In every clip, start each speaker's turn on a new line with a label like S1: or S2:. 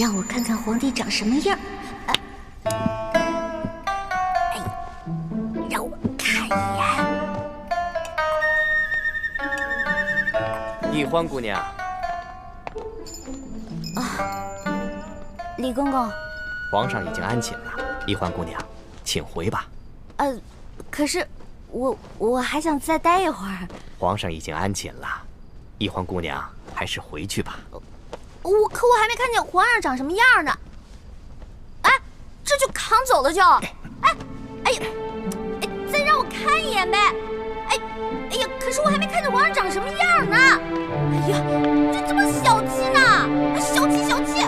S1: 让我看看皇帝长什么样。让我看一眼。
S2: 易欢姑娘。
S1: 李公公，
S2: 皇上已经安寝了，易欢姑娘，请回吧。
S1: 可是我还想再待一会儿。
S2: 皇上已经安寝了，易欢姑娘还是回去吧。
S1: 可我还没看见皇上长什么样呢。哎，这就扛走了就。哎呀，再让我看一眼呗。哎呀，可是我还没看见皇上长什么样呢。哎呀，这怎么小气呢？小气小气。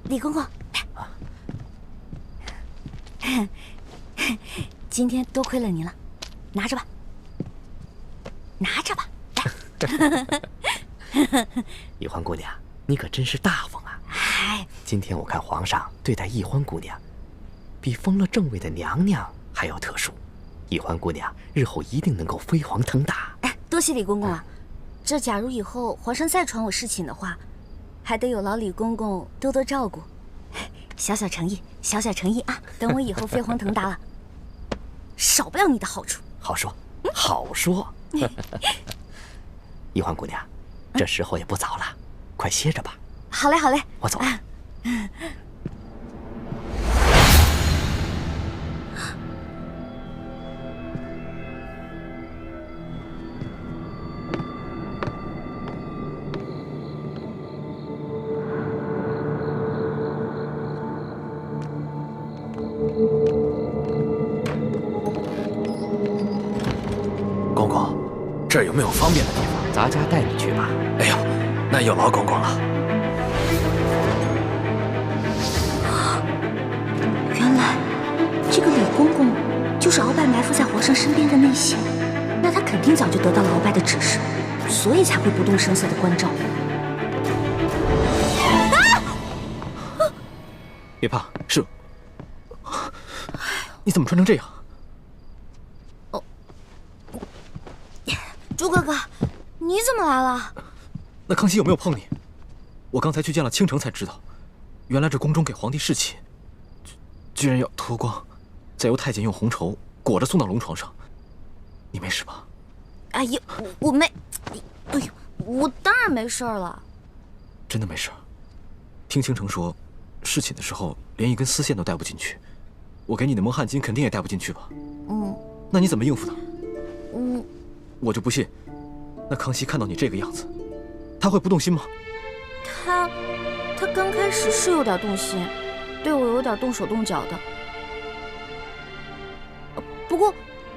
S1: 李公公，今天多亏了您了，拿着吧，拿着吧。
S2: 易欢姑娘，你可真是大方啊！今天我看皇上对待易欢姑娘，比封了正位的娘娘还要特殊。易欢姑娘日后一定能够飞黄腾达。
S1: 多谢李公公啊！这假如以后皇上再传我侍寝的话，还得有劳李公公多多照顾。小小诚意，小小诚意啊！等我以后飞黄腾达了，少不了你的好处。
S2: 好说，好说。易欢姑娘，这时候也不早了，快歇着吧。
S1: 好嘞，好嘞，
S2: 我走了。
S3: 公公，这儿有没有方便的地方？
S2: 咱家带你去吧。
S3: 哎呦，那有劳公公了。
S1: 原来这个李公公就是鳌拜埋伏在皇上身边的内线，那他肯定早就得到了鳌拜的指示，所以才会不动声色的关照。
S3: 别怕，是。你怎么穿成这样？
S1: 朱哥哥，你怎么来了？
S3: 那康熙有没有碰你？我刚才去见了倾城才知道，原来这宫中给皇帝侍寝，居然要脱光，再由太监用红绸裹着送到龙床上。你没事吧？
S1: 哎呀，我没，哎呦，我当然没事了。
S3: 真的没事？听倾城说，侍寝的时候连一根丝线都带不进去，我给你的蒙汗巾肯定也带不进去吧？那你怎么应付的？我就不信，那康熙看到你这个样子，他会不动心吗？
S1: 他刚开始是有点动心，对我有点动手动脚的。不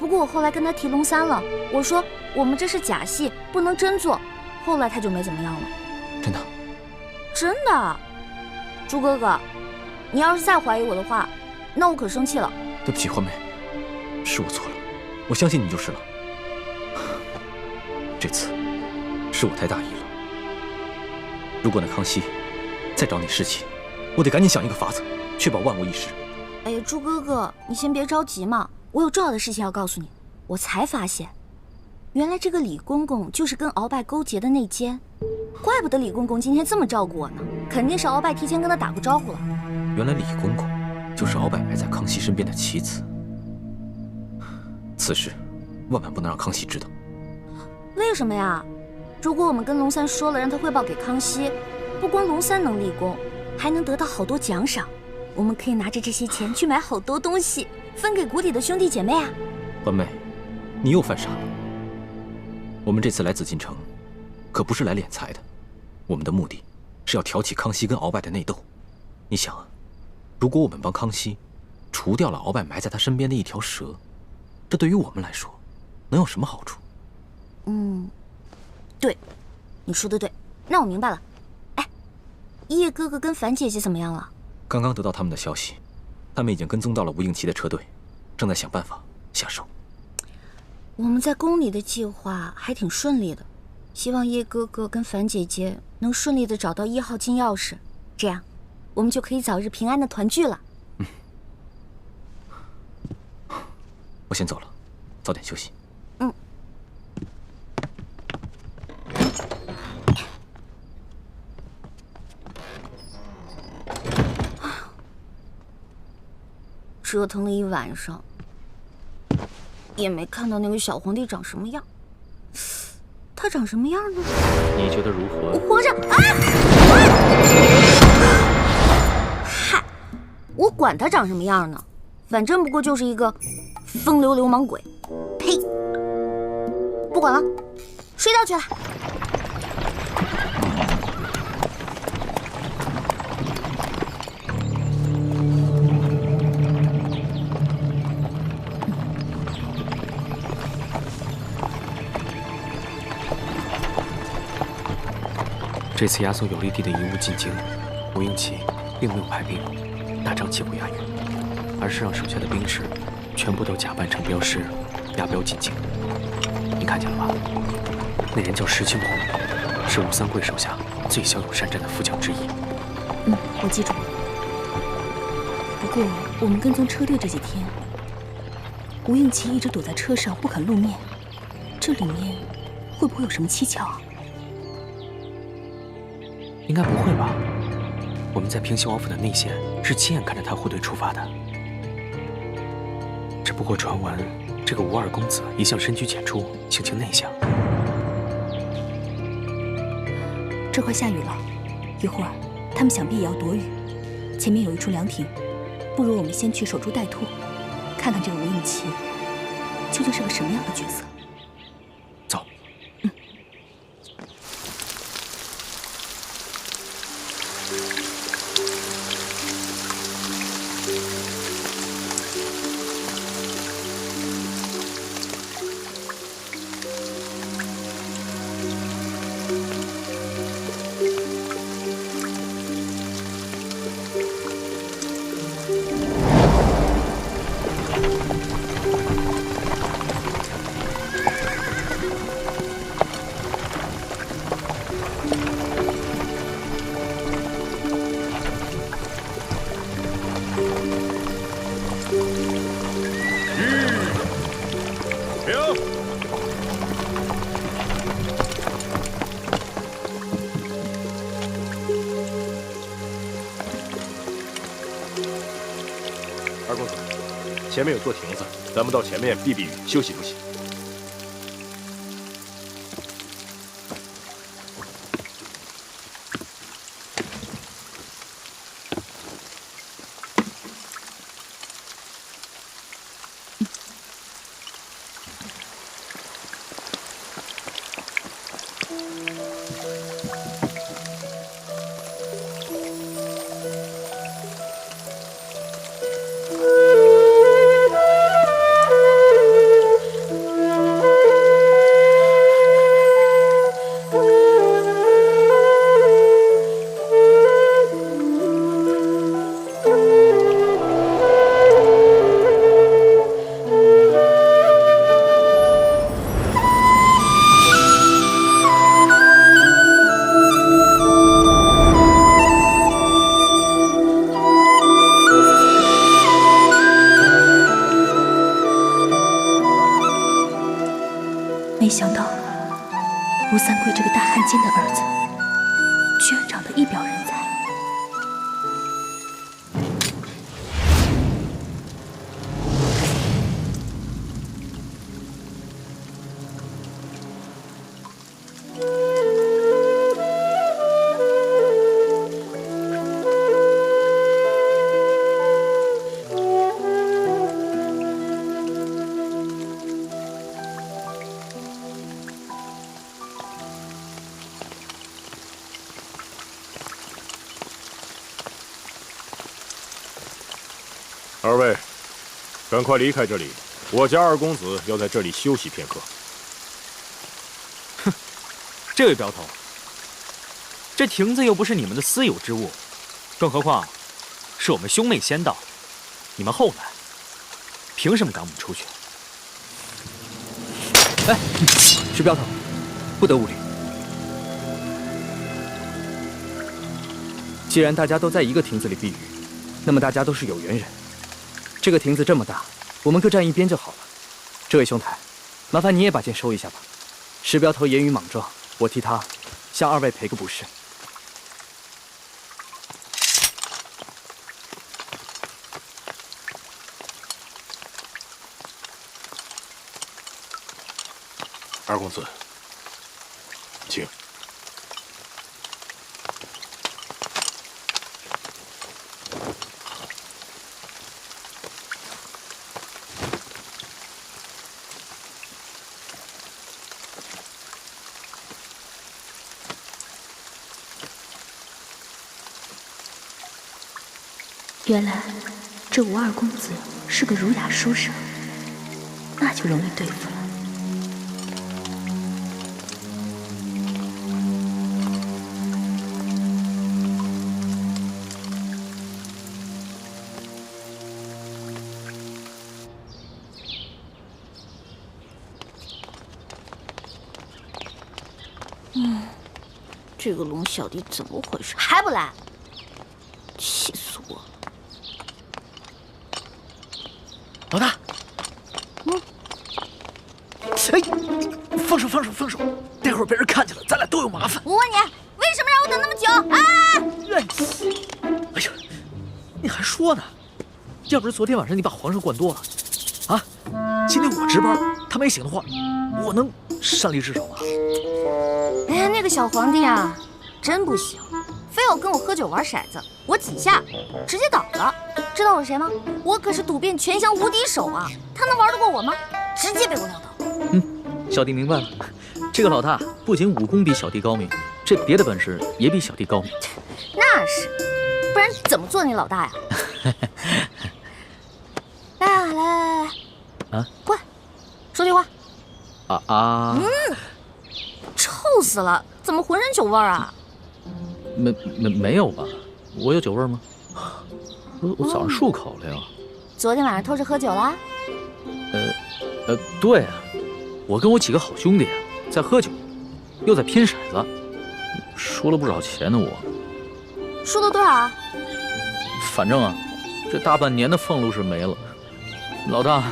S1: 过我后来跟他提龙三了，我说我们这是假戏，不能真做。后来他就没怎么样了。
S3: 真的？
S1: 真的。朱哥哥，你要是再怀疑我的话，那我可生气了。
S3: 对不起，欢梅，是我错了，我相信你就是了。这次是我太大意了。如果那康熙再找你侍寝，我得赶紧想一个法子，确保万无一失。
S1: 哎呀，朱哥哥，你先别着急嘛，我有重要的事情要告诉你。我才发现，原来这个李公公就是跟鳌拜勾结的内奸，怪不得李公公今天这么照顾我呢，肯定是鳌拜提前跟他打过招呼了。
S3: 原来李公公就是鳌拜埋在康熙身边的棋子，此事万万不能让康熙知道。
S1: 为什么呀？如果我们跟龙三说了，让他汇报给康熙，不光龙三能立功，还能得到好多奖赏。我们可以拿着这些钱去买好多东西，分给谷底的兄弟姐妹啊。
S3: 欢妹，你又犯傻了。我们这次来紫禁城，可不是来敛财的，我们的目的是要挑起康熙跟鳌拜的内斗。你想啊，如果我们帮康熙除掉了鳌拜埋在他身边的一条蛇，这对于我们来说能有什么好处？
S1: 对，你说的对，那我明白了。哎，叶哥哥跟樊姐姐怎么样了？
S3: 刚刚得到他们的消息，他们已经跟踪到了吴应奇的车队，正在想办法下手。
S1: 我们在宫里的计划还挺顺利的，希望叶哥哥跟樊姐姐能顺利的找到1号金钥匙，这样我们就可以早日平安的团聚了。
S3: 我先走了，早点休息。
S1: 折腾了一晚上，也没看到那个小皇帝长什么样。他长什么样呢？
S2: 你觉得如何？
S1: 活着啊！嗨，我管他长什么样呢，反正不过就是一个风流流氓鬼。呸！不管了，睡觉去了。
S4: 这次亚索有利地的遗物进京，吴应奇并没有派兵大张旗鼓押运，而是让手下的兵士全部都假扮成镖师，押镖进京。你看见了吧？那人叫石青红，是吴三桂手下最骁勇善战的副将之一。
S5: 我记住了。不过我们跟踪车队这几天，吴应奇一直躲在车上不肯露面，这里面会不会有什么蹊跷啊？
S4: 应该不会吧？我们在平西王府的内线是亲眼看着他护队出发的。只不过传闻，这个吴二公子一向深居简出，性情内向。
S5: 这快下雨了，一会儿他们想必也要躲雨。前面有一处凉亭，不如我们先去守株待兔，看看这个吴应奇究竟是个什么样的角色。
S4: 走。
S6: 二公子，前面有座亭子，咱们到前面避避雨，休息休息。
S5: 没想到吴三桂这个大汉奸的儿子，居然长得一表人才。
S6: 二位，赶快离开这里，我家二公子要在这里休息片刻。
S7: 哼，这位镖头，这亭子又不是你们的私有之物，更何况是我们兄妹先到，
S4: 你们后来凭什么赶我们出去？哎，石镖头，不得无礼。既然大家都在一个亭子里避雨，那么大家都是有缘人。这个亭子这么大，我们各站一边就好了。这位兄台，麻烦你也把剑收一下吧。石镖头言语莽撞，我替他向二位赔个不是。
S6: 二公子，请。
S5: 原来这吴二公子是个儒雅书生，那就容易对付了。
S1: 这个龙小弟怎么回事？还不来？气死我了！
S4: 老大，哎，放手，放手，放手！待会儿被人看见了，咱俩都有麻烦。
S1: 我问你，为什么让我等那么久啊？
S4: 哎呀，你还说呢？要不是昨天晚上你把皇上灌多了，啊，今天我值班，他没醒的话，我能擅离职守吗？
S1: 哎呀，那个小皇帝啊，真不行，非要跟我喝酒玩骰子，我几下直接倒了。知道我是谁吗？我可是赌遍全乡无敌手啊！他能玩得过我吗？直接被我撂倒。
S4: 小弟明白了，这个老大不仅武功比小弟高明，这别的本事也比小弟高明。
S1: 那是，不然怎么做你老大呀？来啊，来，
S4: 啊，
S1: 过来，说句话。臭死了！怎么浑身酒味儿啊？
S4: 没有吧？我有酒味吗？我早上漱口了呀。
S1: 昨天晚上偷着喝酒啦？
S4: 对啊，我跟我几个好兄弟啊，在喝酒，又在拼骰子，输了不少钱呢。我
S1: 输了多少啊？
S4: 反正啊，这大半年的俸禄是没了。老大，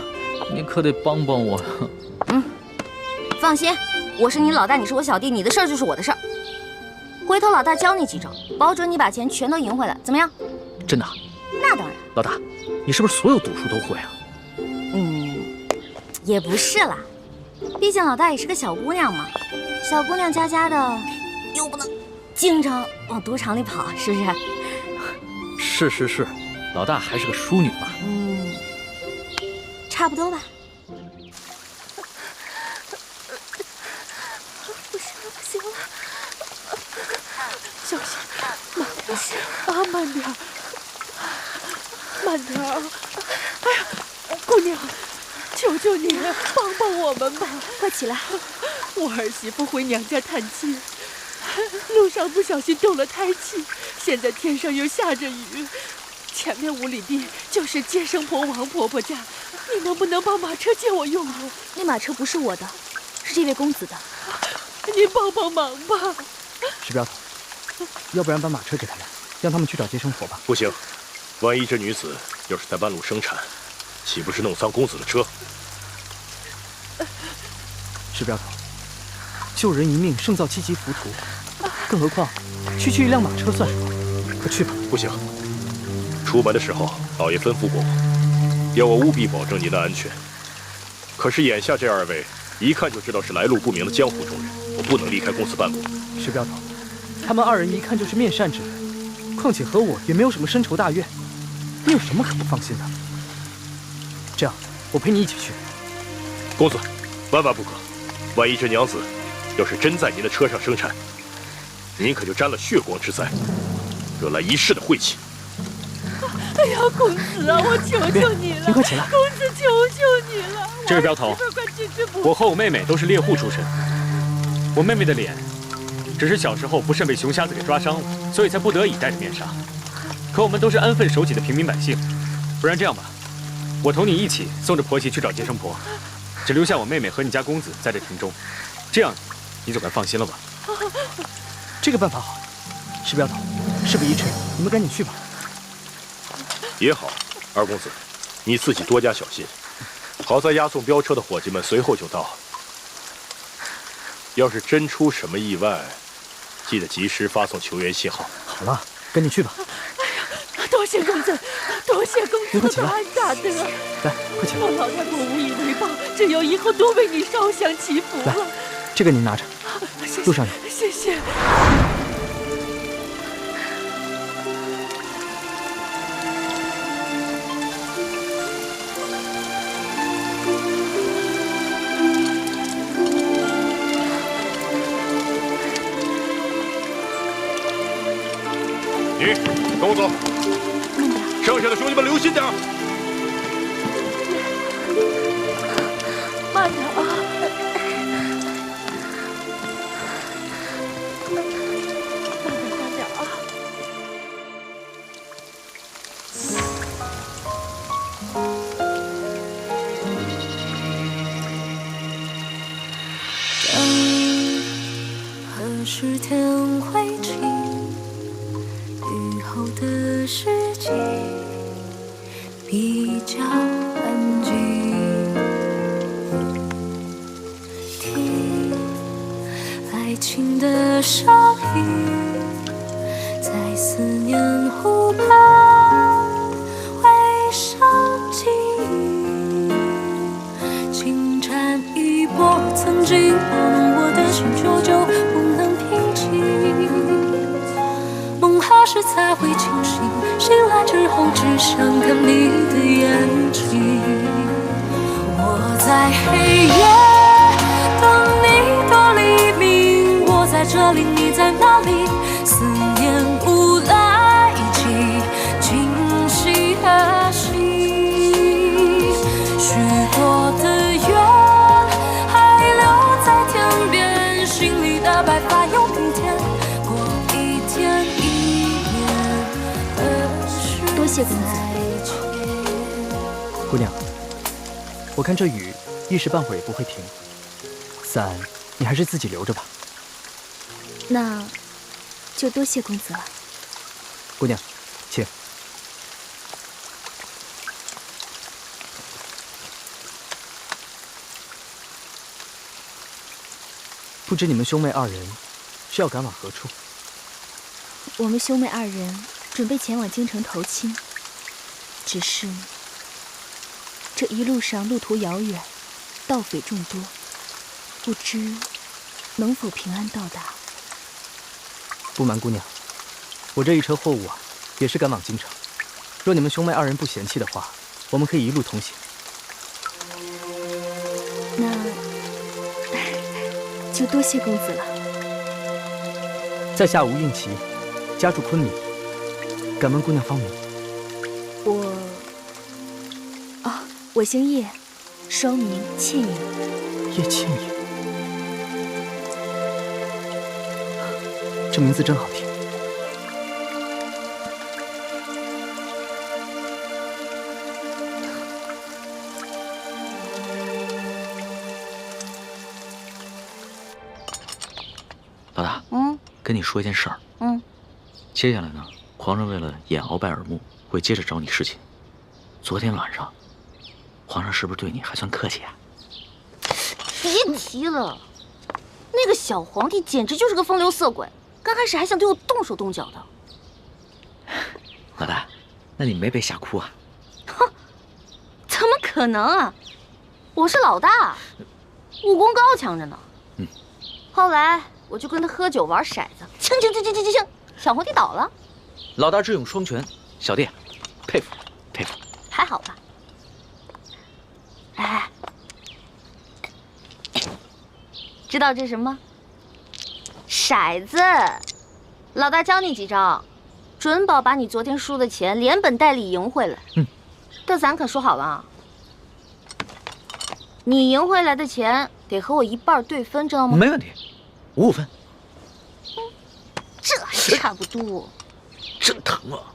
S4: 你可得帮帮我。
S1: 放心，我是你老大，你是我小弟，你的事儿就是我的事儿。回头老大教你几招，保准你把钱全都赢回来，怎么样？
S4: 真的？
S1: 那当然。
S4: 老大，你是不是所有赌术都会啊？
S1: 也不是啦，毕竟老大也是个小姑娘嘛，小姑娘家家的，又不能经常往赌场里跑，是不是？
S4: 是，老大还是个淑女嘛。
S1: 差不多吧。
S5: 不行了，小心，慢点，慢点！哎呀，姑娘，求求你帮帮我们吧！
S1: 快起来！
S5: 我儿媳妇回娘家探亲，路上不小心动了胎气，现在天上又下着雨，前面5里地就是接生婆王婆婆家，你能不能把马车借我用用？
S1: 那马车不是我的，是这位公子的。
S5: 你帮帮忙吧！
S4: 石镖头，要不然把马车给他们，让他们去找接生婆吧。
S6: 不行，万一这女子要是在半路生产，岂不是弄脏公子的车？
S4: 石镖头，救人一命胜造7级浮屠，更何况区一辆马车算什么？快去吧。
S6: 不行，出门的时候老爷吩咐过我，要我务必保证您的安全。可是眼下这2位一看就知道是来路不明的江湖中人，我不能离开公子半步。
S4: 石镖头，他们2人一看就是面善之人，况且和我也没有什么深仇大怨，你有什么可不放心的？这样，我陪你一起去。
S6: 公子，万万不可！万一这娘子要是真在您的车上生产，您可就沾了血光之灾，惹来一世的晦气。
S5: 哎呀，公子啊，我求求你了！
S4: 你快起来！
S5: 公子，求求你了！
S7: 这位镖头，我和我妹妹都是猎户出身，我妹妹的脸只是小时候不慎被熊瞎子给抓伤了，所以才不得已戴着面纱。可我们都是安分守己的平民百姓，不然这样吧，我同你一起送着婆媳去找接生婆，只留下我妹妹和你家公子在这庭中，这样你总该放心了吧？
S8: 这个办法好。石镖头，事不宜迟，你们赶紧去吧。
S6: 也好，二公子，你自己多加小心。好在押送镖车的伙计们随后就到。要是真出什么意外，记得及时发送求援信号。
S8: 好了，赶紧去吧。
S9: 多谢公子，多谢公子的大德。
S8: 来，快起来。
S9: 我老太婆无以为报，只有以后多为你烧香祈福了。
S8: 这个您拿着，路上有。
S9: 谢谢。
S6: 你跟我走，剩下的兄弟们留心点。
S9: 慢点啊！慢点啊！
S10: 何时天会晴？雨后的世界比较安静，听爱情的声音，在思念湖畔回声记忆，轻缠一波曾经拨弄我的心，久久不能平静。梦何时才会清醒？醒来之后只想看你的眼睛。我在黑夜等你到黎明，我在这里，你在哪里？思念无来及今夕何夕？许多的缘还留在天边，心里的白发又平添。过一天一年，
S5: 多谢公子。
S8: 姑娘，我看这雨一时半会儿也不会停，伞你还是自己留着吧。
S5: 那就多谢公子了。
S8: 姑娘，请。不知你们兄妹二人是要赶往何处？
S5: 我们兄妹二人准备前往京城投亲，只是这一路上路途遥远，盗匪众多，不知能否平安到达。
S8: 不瞒姑娘，我这一车货物啊，也是赶往京城。若你们兄妹二人不嫌弃的话，我们可以一路同行。
S5: 那就多谢公子了。
S8: 在下吴应奇，家住昆明，敢问姑娘芳名？
S5: 我姓叶，双名倩影。
S8: 叶倩影，这名字真好听。
S3: 老大，跟你说一件事儿。接下来呢，皇上为了掩鳌拜耳目，会接着找你侍寝。昨天晚上，皇上是不是对你还算客气啊？
S1: 别提了，那个小皇帝简直就是个风流色鬼，刚开始还想对我动手动脚的。
S3: 老大，那你没被吓哭啊？
S1: 哼，怎么可能啊！我是老大，武功高强着呢。后来我就跟他喝酒玩骰子，清，小皇帝倒了。
S3: 老大智勇双全，小弟佩服佩服。
S1: 还好吧？哎，知道这是什么？骰子。老大教你几招，准保把你昨天输的钱连本带利赢回来。但咱可说好了啊，你赢回来的钱得和我一半对分，知道吗？
S3: 没问题，5-5分。
S1: 这还差不多。
S3: 真疼啊！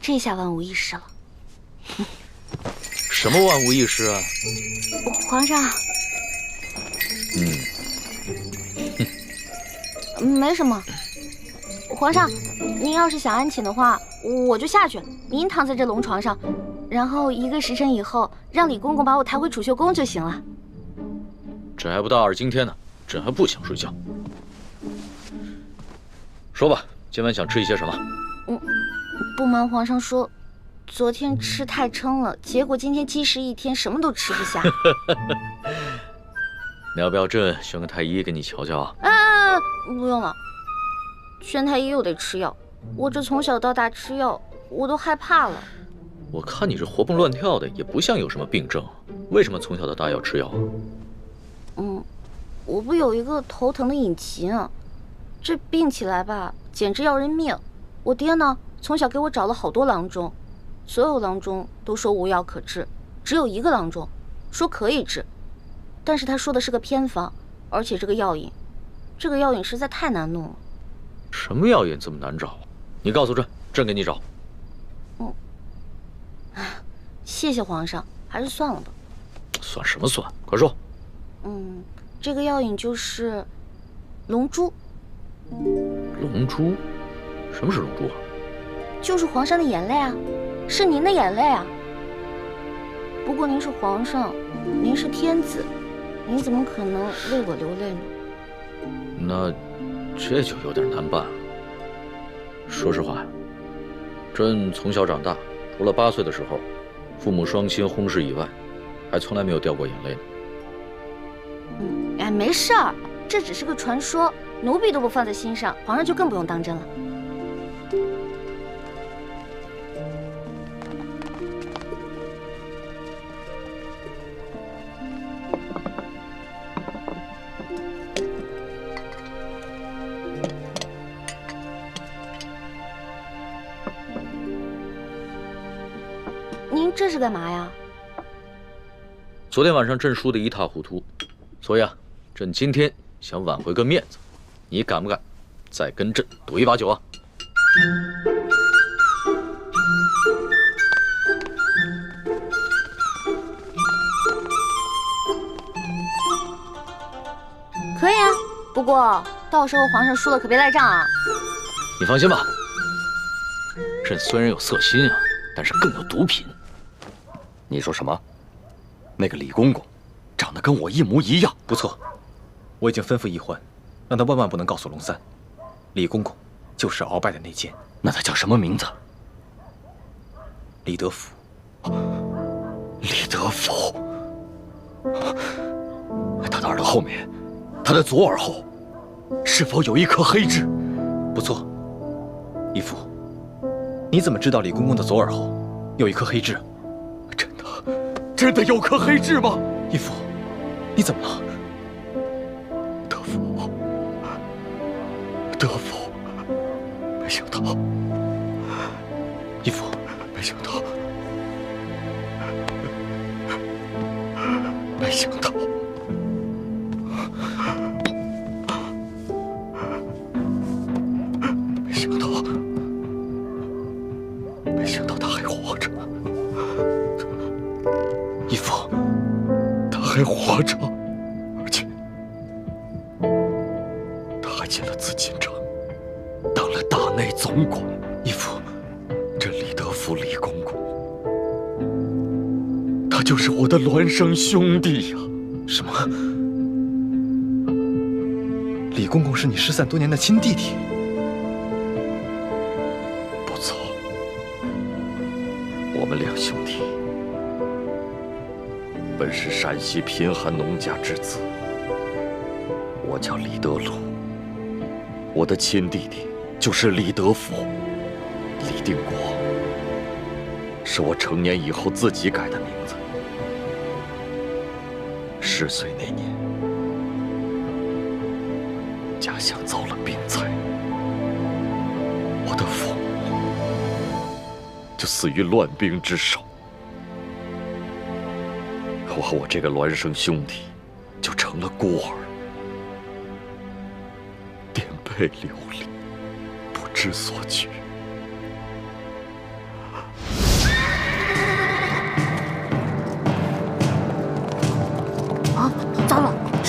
S1: 这下万无一失了。
S3: 什么万无一失啊？
S1: 皇上。没什么。皇上，您要是想安寝的话，我就下去，您躺在这龙床上，然后1个时辰以后，让李公公把我抬回储秀宫就行了。
S3: 朕还不大二今天呢，朕还不想睡觉。说吧，今晚想吃一些什么？
S1: 不瞒皇上说，昨天吃太撑了，结果今天积食一天，什么都吃不下。
S3: 你要不要朕选个太医给你瞧瞧啊？
S1: 不用了，宣太医又得吃药，我这从小到大吃药，我都害怕了。
S3: 我看你这活蹦乱跳的，也不像有什么病症，为什么从小到大要吃药啊？
S1: 我不有一个头疼的隐疾啊，这病起来吧，简直要人命。我爹呢，从小给我找了好多郎中，所有郎中都说无药可治，只有一个郎中说可以治，但是他说的是个偏方，而且这个药引实在太难弄了。
S3: 什么药引这么难找？你告诉朕，朕给你找。
S1: 谢谢皇上，还是算了吧。
S3: 算什么算？快说。
S1: 这个药引就是龙珠。
S3: 龙珠？什么是龙珠啊？
S1: 就是皇上的眼泪啊，是您的眼泪啊。不过您是皇上，您是天子，您怎么可能为我流泪呢？
S3: 那这就有点难办了。说实话，朕从小长大，除了8岁的时候，父母双亲薨逝以外，还从来没有掉过眼泪呢。
S1: 没事儿，这只是个传说，奴婢都不放在心上，皇上就更不用当真了。您这是干嘛呀？
S3: 昨天晚上朕输得一塌糊涂，所以朕今天想挽回个面子，你敢不敢再跟朕赌一把酒啊？
S1: 可以啊，不过到时候皇上输了可别赖账啊。
S3: 你放心吧，朕虽然有色心啊，但是更有毒品。
S11: 你说什么？那个李公公长得跟我一模一样。
S3: 不错，我已经吩咐奕欢，让他万万不能告诉龙三，李公公就是鳌拜的内奸。
S11: 那他叫什么名字？
S3: 李德福。
S11: 李德福。他的耳朵后面，他的左耳后，是否有一颗黑痣？
S3: 不错，义父，你怎么知道李公公的左耳后有一颗黑痣？
S11: 真的有颗黑痣吗？
S3: 义父，你怎么了？
S11: 德福，德福，没想到，
S3: 义父，
S11: 没想到，没想到，没想到，没想到他还活着。
S3: 义父，
S11: 他还活着，而且他还进了紫禁城，当了大内总管。
S3: 义父，
S11: 这李德福李公公，他就是我的孪生兄弟呀！
S3: 什么？李公公是你失散多年的亲弟弟？
S11: 不错，我们两兄弟本是陕西贫寒农家之子，我叫李德禄，我的亲弟弟就是李德福。李定国是我成年以后自己改的名字。10岁那年，家乡遭了兵灾，我的父母就死于乱兵之手。我和我这个孪生兄弟就成了孤儿，颠沛流离，不知所去。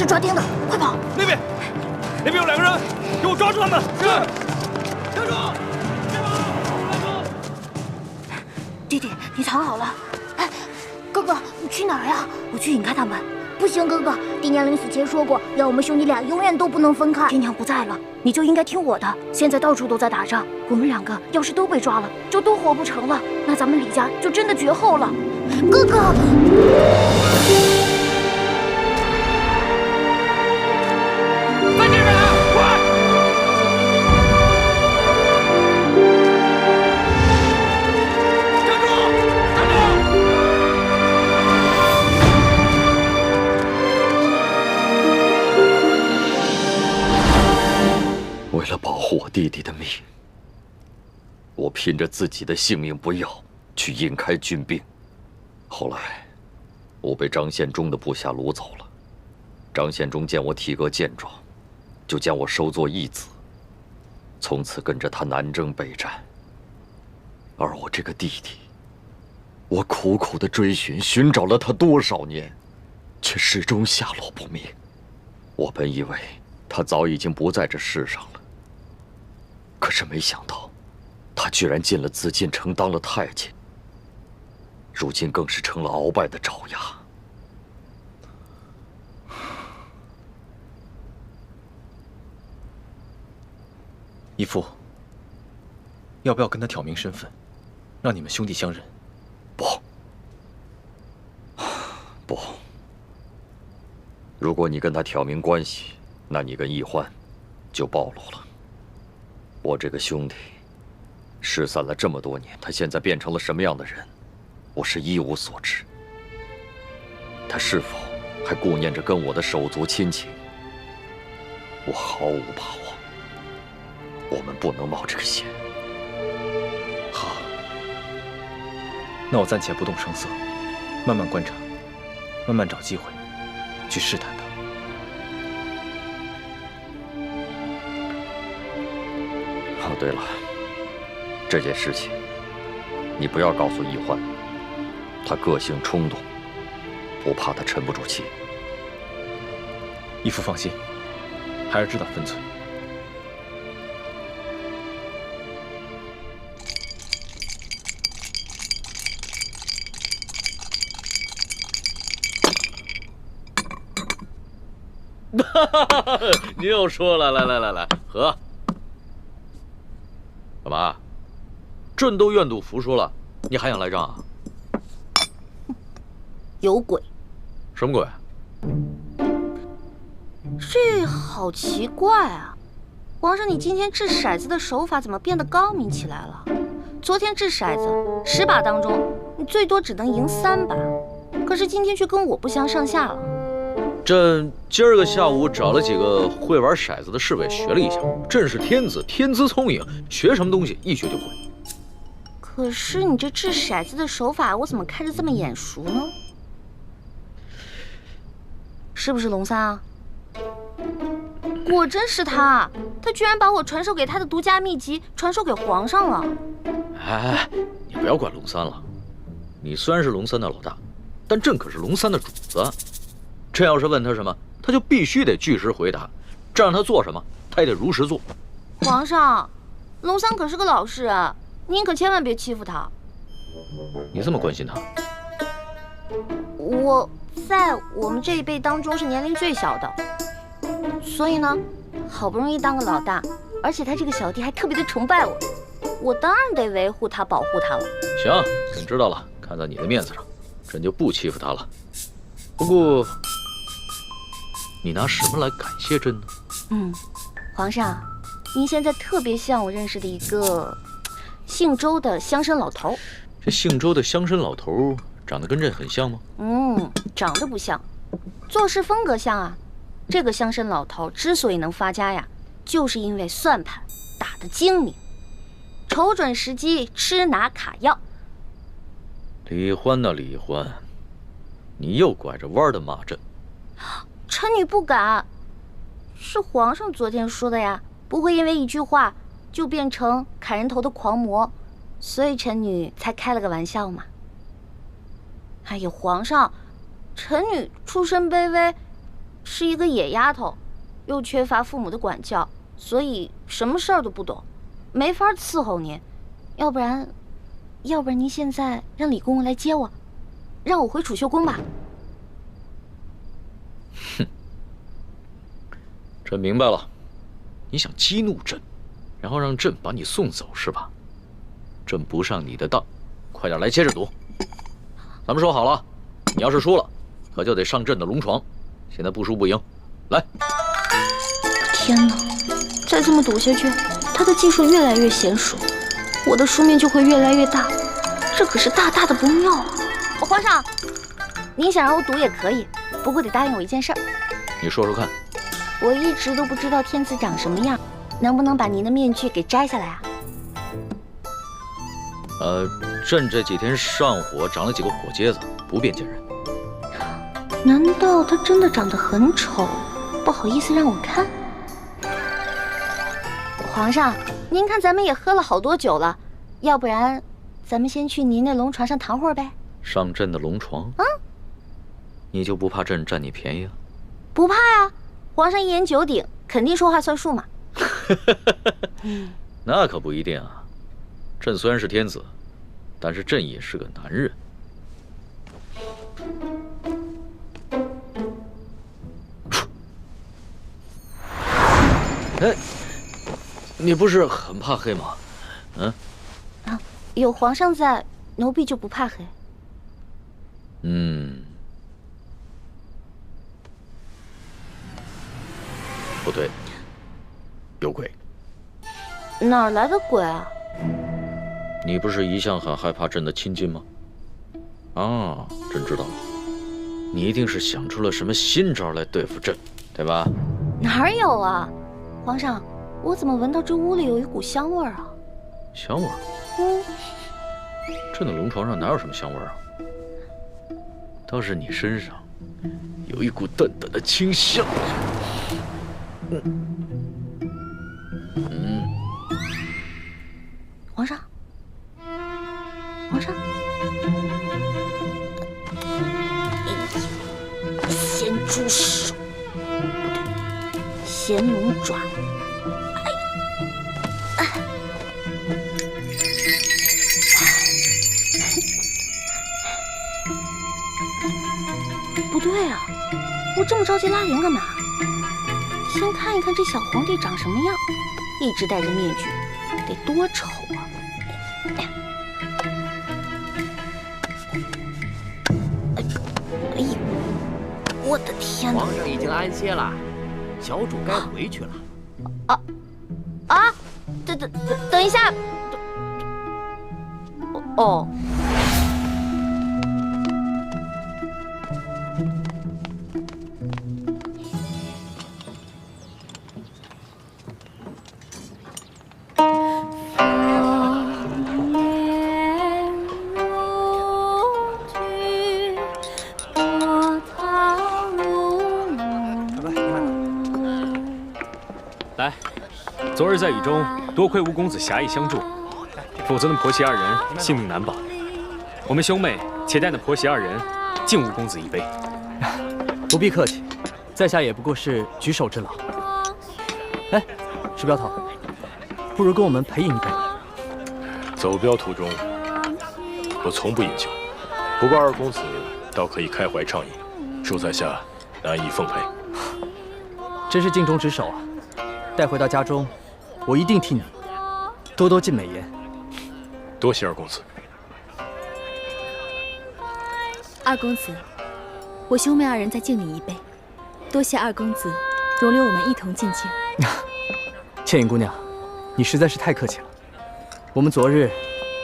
S5: 是抓丁的，快跑！
S3: 那边有2个人，给我抓住他们！是。站住！别跑！站住！
S5: 弟弟，你藏好了。哎，哥哥，你去哪儿呀？我去引开他们。不行，哥哥，爹娘临死前说过，要我们兄弟俩永远都不能分开。爹娘不在了，你就应该听我的。现在到处都在打仗，我们2个要是都被抓了，就都活不成了，那咱们李家就真的绝后了。哥哥。
S3: 在这边，快！站住！站住！
S11: 为了保护我弟弟的命，我拼着自己的性命不要，去引开军兵。后来，我被张献忠的部下掳走了。张献忠见我体格健壮，就将我收作义子，从此跟着他南征北战。而我这个弟弟，我苦苦的追寻找了他多少年，却始终下落不明。我本以为他早已经不在这世上了，可是没想到，他居然进了紫禁城当了太监，如今更是成了鳌拜的爪牙。
S3: 义父，要不要跟他挑明身份，让你们兄弟相认？
S11: 不，如果你跟他挑明关系，那你跟易欢就暴露了。我这个兄弟失散了这么多年，他现在变成了什么样的人，我是一无所知。他是否还顾念着跟我的手足亲情，我毫无把握。我们不能冒这个险。
S3: 好，那我暂且不动声色，慢慢观察，慢慢找机会去试探他。
S11: 哦，对了，这件事情你不要告诉易欢，他个性冲动，我怕他沉不住气。
S3: 义父放心，孩儿知道分寸。
S11: 你又说了，来，喝。干嘛？朕都愿赌服输了，你还想来仗啊？
S1: 有鬼！
S11: 什么鬼？
S1: 这好奇怪啊！皇上，你今天掷骰子的手法怎么变得高明起来了？昨天掷骰子10把当中，你最多只能赢3把，可是今天却跟我不相上下了。
S11: 朕今儿个下午找了几个会玩骰子的侍卫学了一下，朕是天子，天资聪颖，学什么东西一学就会。
S1: 可是你这掷骰子的手法，我怎么看着这么眼熟呢？是不是龙三啊？果真是他，他居然把我传授给他的独家秘籍传授给皇上了。
S11: 哎，你不要管龙三了，你虽然是龙三的老大，但朕可是龙三的主子。朕要是问他什么，他就必须得据实回答，这让他做什么，他也得如实做。
S1: 皇上，龙三可是个老实人，您可千万别欺负他。
S11: 你这么关心他？
S1: 我在我们这一辈当中是年龄最小的，所以呢，好不容易当个老大，而且他这个小弟还特别的崇拜我，我当然得维护他、保护他了。
S11: 行，朕知道了，看在你的面子上，朕就不欺负他了。不过，你拿什么来感谢朕呢？
S1: 皇上，您现在特别像我认识的一个姓周的乡绅老头。
S11: 这姓周的乡绅老头长得跟朕很像吗？
S1: 长得不像，做事风格像啊。这个乡绅老头之所以能发家呀，就是因为算盘打得精明，瞅准时机吃拿卡要。
S11: 李欢呐，李欢，你又拐着弯的骂朕。
S1: 臣女不敢，是皇上昨天说的呀，不会因为一句话就变成砍人头的狂魔，所以臣女才开了个玩笑嘛。哎呀，皇上，臣女出身卑微，是一个野丫头，又缺乏父母的管教，所以什么事儿都不懂，没法伺候您。要不然您现在让李公公来接我，让我回储秀宫吧。
S11: 哼，朕明白了，你想激怒朕，然后让朕把你送走是吧？朕不上你的当，快点来接着赌。咱们说好了，你要是输了，可就得上朕的龙床。现在不输不赢，来！
S1: 天哪，再这么赌下去，他的技术越来越娴熟，我的输面就会越来越大，这可是大大的不妙啊！皇上，您想让我赌也可以，不过得答应我一件事儿。
S11: 你说说看。
S1: 我一直都不知道天子长什么样，能不能把您的面具给摘下来啊？
S11: 朕这几天上火长了几个火疖子，不便见人。
S1: 难道他真的长得很丑，不好意思让我看？皇上，您看咱们也喝了好多酒了，要不然咱们先去您那龙床上躺会儿呗？
S11: 上朕的龙床？你就不怕朕占你便宜啊？
S1: 不怕呀，皇上一言九鼎，肯定说话算数嘛。
S11: 那可不一定啊。朕虽然是天子，但是朕也是个男人。哎，你不是很怕黑吗？
S1: 有皇上在，奴婢就不怕黑。
S11: 不对，有鬼。
S1: 哪儿来的鬼啊？
S11: 你不是一向很害怕朕的亲近吗？啊，朕知道了，你一定是想出了什么新招来对付朕，对吧？
S1: 哪有啊，皇上，我怎么闻到这屋里有一股香味儿啊？
S11: 香味儿？朕的龙床上哪有什么香味儿啊？倒是你身上有一股淡淡的清香。
S1: 皇上，皇上，咸猪手，不对，咸龙爪。不对啊，我这么着急拉铃干嘛？先看一看这小皇帝长什么样，一直戴着面具，得多丑啊！哎呀，我的天哪！
S2: 皇上已经安歇了，小主该回去了。
S1: 等一下，哦。
S7: 来，昨日在雨中，多亏吴公子侠义相助，否则那婆媳二人性命难保。我们兄妹且待那婆媳二人敬吴公子一杯。
S8: 不必客气，在下也不过是举手之劳。哎，石镖头，不如跟我们陪饮一杯。
S6: 走镖途中，我从不饮酒，不过二公子倒可以开怀畅饮，恕在下难以奉陪。
S8: 真是尽忠职守啊！待回到家中，我一定替你多多尽美言。
S6: 多谢二公子。
S5: 二公子，我兄妹二人再敬你一杯，多谢二公子容留我们一同进京。
S8: 倩影姑娘，你实在是太客气了。我们昨日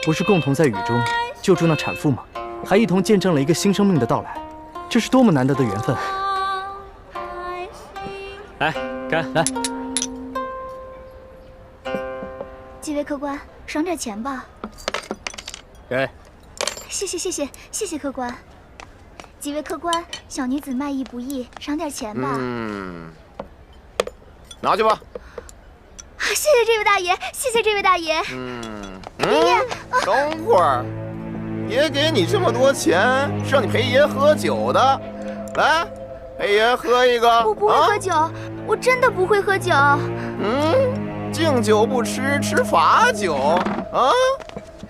S8: 不是共同在雨中救助那产妇吗？还一同见证了一个新生命的到来，这是多么难得的缘分！
S7: 来，干！来，
S12: 几位客官，赏点钱吧。
S8: 给。
S12: 谢谢客官。几位客官，小女子卖艺不易，赏点钱吧。
S13: 拿去吧。
S12: 谢谢这位大爷，谢谢这位大爷。爷，
S13: 等会儿，爷给你这么多钱，是让你陪爷喝酒的。来，陪爷喝一个。
S12: 我不会喝酒，我真的不会喝酒。
S13: 敬酒不吃，吃罚酒啊！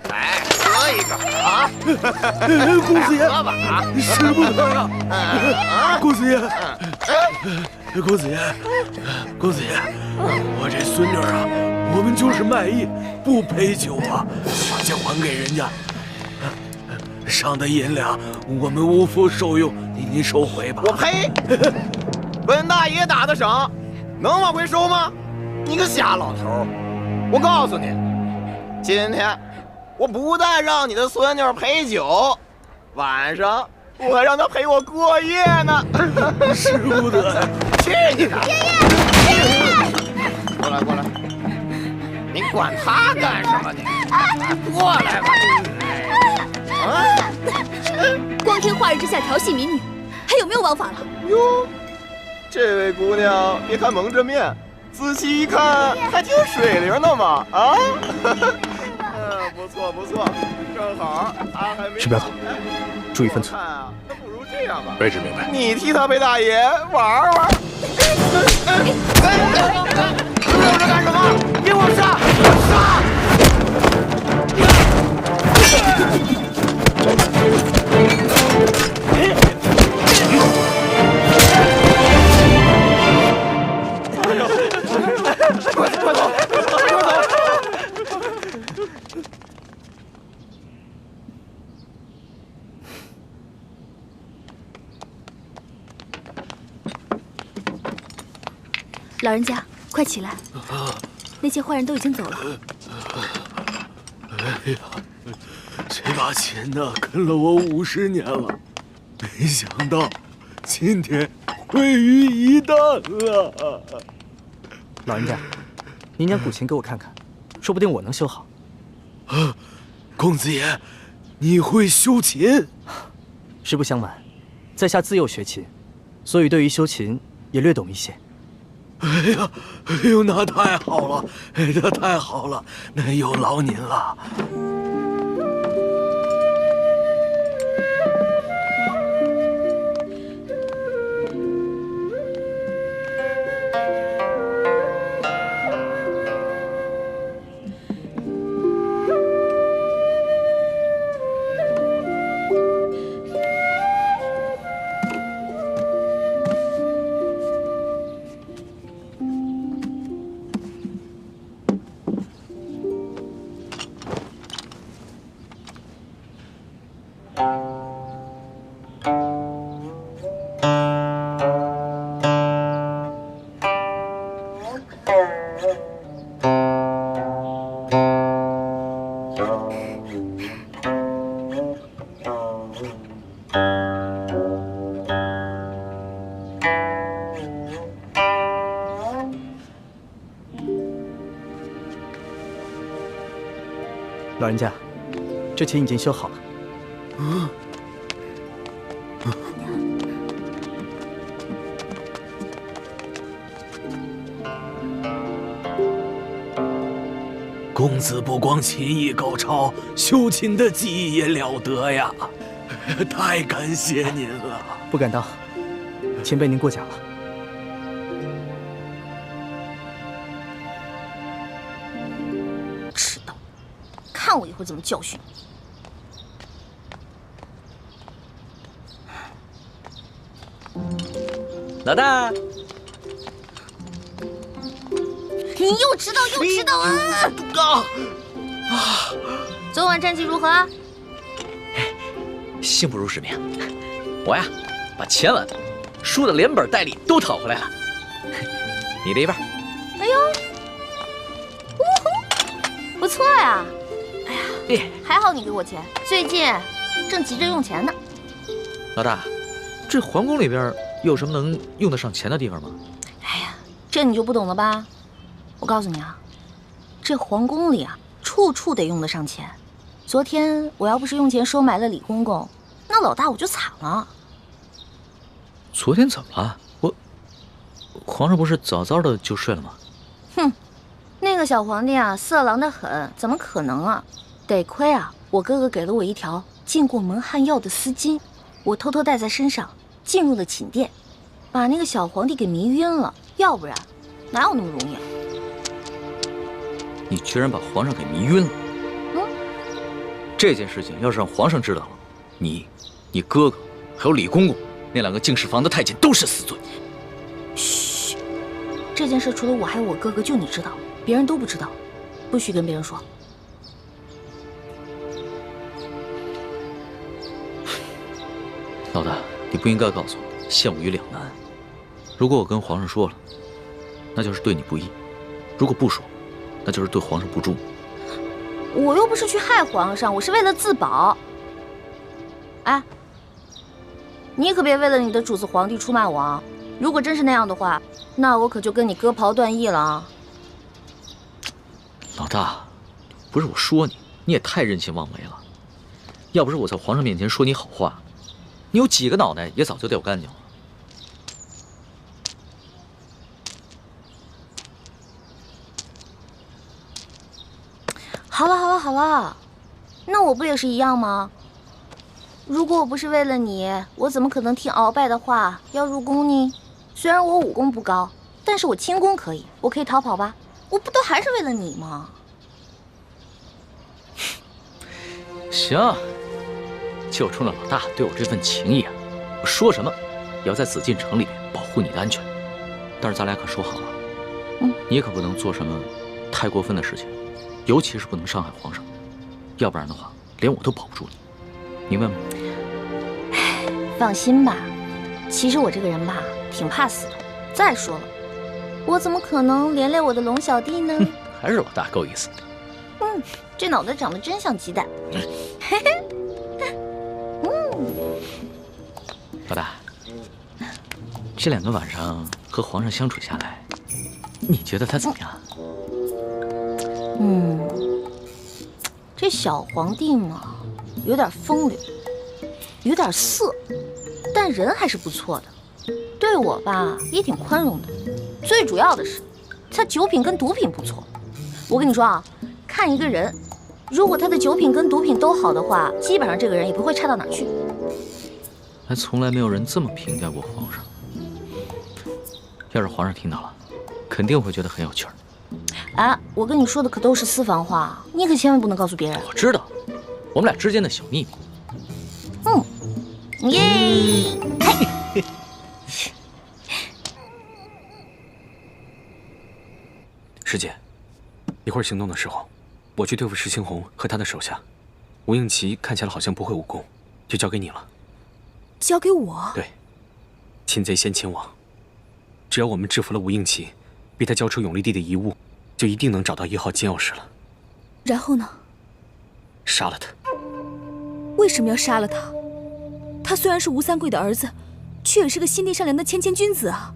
S13: 来，喝一个啊！
S14: 公子爷，
S13: 喝吧啊！
S14: 使不得呀！公子爷，公子爷，公子爷，我这孙女啊，我们就是卖艺，不陪酒啊，把钱还给人家。上的银两我们无福受用，您收回吧。
S13: 我呸！文大爷打的赏，能往回收吗？你个瞎老头！我告诉你，今天我不但让你的孙女陪酒，晚上我还让她陪我过夜呢。
S14: 使不得呀！
S13: 去你的！爷爷，过来过来，你管他干什么你？过来吧！
S5: 光天化日之下调戏民女，还有没有王法了？
S13: 哟，这位姑娘，别看蒙着面，仔细一看还挺水灵的嘛！啊，不错不错，正好他还没。
S8: 石镖头，注意分寸。
S13: 那不如这样吧，
S6: 位置明白。
S13: 你替他陪大爷玩玩。留着干什么？给我杀！杀！快走！快走！
S5: 老人家，快起来！那些坏人都已经走了。
S14: 哎呀，这把琴呢，跟了我50年了，没想到今天毁于一旦了。
S8: 老人家，您将古琴给我看看，说不定我能修好。
S14: 公子爷，你会修琴？
S8: 实不相瞒，在下自幼学琴，所以对于修琴也略懂一些。
S14: 哎呦，那太好了，那太好了，那有劳您了。
S8: 老人家，这琴已经修好了。
S14: 公子不光琴艺高超，修琴的技艺也了得呀！太感谢您了。
S8: 不敢当，前辈您过奖了。
S1: 迟到，看我一会儿怎么教训
S2: 你。老大，
S1: 你又迟到又迟到啊！昨晚战绩如何？
S2: 幸不辱使命。我呀，把前晚输的连本带利都讨回来了。你这一半。
S1: 哎呦，呜呼，不错呀！哎呀，还好你给我钱，最近正急着用钱呢。
S2: 老大，这皇宫里边有什么能用得上钱的地方吗？
S1: 哎呀，这你就不懂了吧？我告诉你啊，这皇宫里啊，处处得用得上钱。昨天我要不是用钱收买了李公公，那老大我就惨了。
S2: 昨天怎么了？皇上不是早早的就睡了吗？
S1: 哼，那个小皇帝啊，色狼得很，怎么可能啊？得亏啊，我哥哥给了我一条进过蒙汗药的丝巾，我偷偷带在身上，进入了寝殿。把那个小皇帝给迷晕了，要不然哪有那么容易啊？
S3: 你居然把皇上给迷晕了！这件事情要是让皇上知道了，你哥哥还有李公公那2个净室房的太监都是死罪。
S1: 嘘，这件事除了我还有我哥哥，就你知道，别人都不知道，不许跟别人说。
S3: 老大，你不应该告诉我，陷我于两难。如果我跟皇上说了，那就是对你不义；如果不说，那就是对皇上不忠。
S1: 我又不是去害皇上，我是为了自保。哎，你可别为了你的主子皇帝出卖我啊！如果真是那样的话，那我可就跟你割袍断义了啊！
S3: 老大，不是我说你，你也太任性妄为了。要不是我在皇上面前说你好话，你有几个脑袋也早就掉干净了。
S1: 好了，那我不也是一样吗？如果我不是为了你，我怎么可能听鳌拜的话要入宫呢？虽然我武功不高，但是我轻功可以，我可以逃跑吧？我不都还是为了你吗？
S3: 行，就冲着老大对我这份情谊啊，我说什么也要在紫禁城里面保护你的安全。但是咱俩可说好了，你可不能做什么太过分的事情，尤其是不能伤害皇上，要不然的话，连我都保不住你，明白吗？
S1: 放心吧，其实我这个人吧，挺怕死的。再说了，我怎么可能连累我的龙小弟呢？
S3: 还是老大够意思。
S1: 这脑袋长得真像鸡蛋。嘿嘿。
S3: 老大，这2个晚上和皇上相处下来，你觉得他怎么样？
S1: 这小皇帝嘛，有点风流，有点色，但人还是不错的。对我吧，也挺宽容的。最主要的是，他酒品跟毒品不错。我跟你说啊，看一个人，如果他的酒品跟毒品都好的话，基本上这个人也不会差到哪儿去。
S3: 还从来没有人这么评价过皇上。要是皇上听到了，肯定会觉得很有趣儿。
S1: 啊，我跟你说的可都是私房话，你可千万不能告诉别人。
S3: 我知道，我们俩之间的小秘密。
S1: 耶！
S7: 师姐，一会儿行动的时候，我去对付石青红和他的手下。吴应奇看起来好像不会武功，就交给你了。
S5: 交给我？
S7: 对，擒贼先擒王。只要我们制服了吴应奇，逼他交出永历帝的遗物，就一定能找到1号金钥匙了。
S5: 然后呢？
S7: 杀了他。
S5: 为什么要杀了他？他虽然是吴三桂的儿子，却也是个心地善良的谦谦君子啊。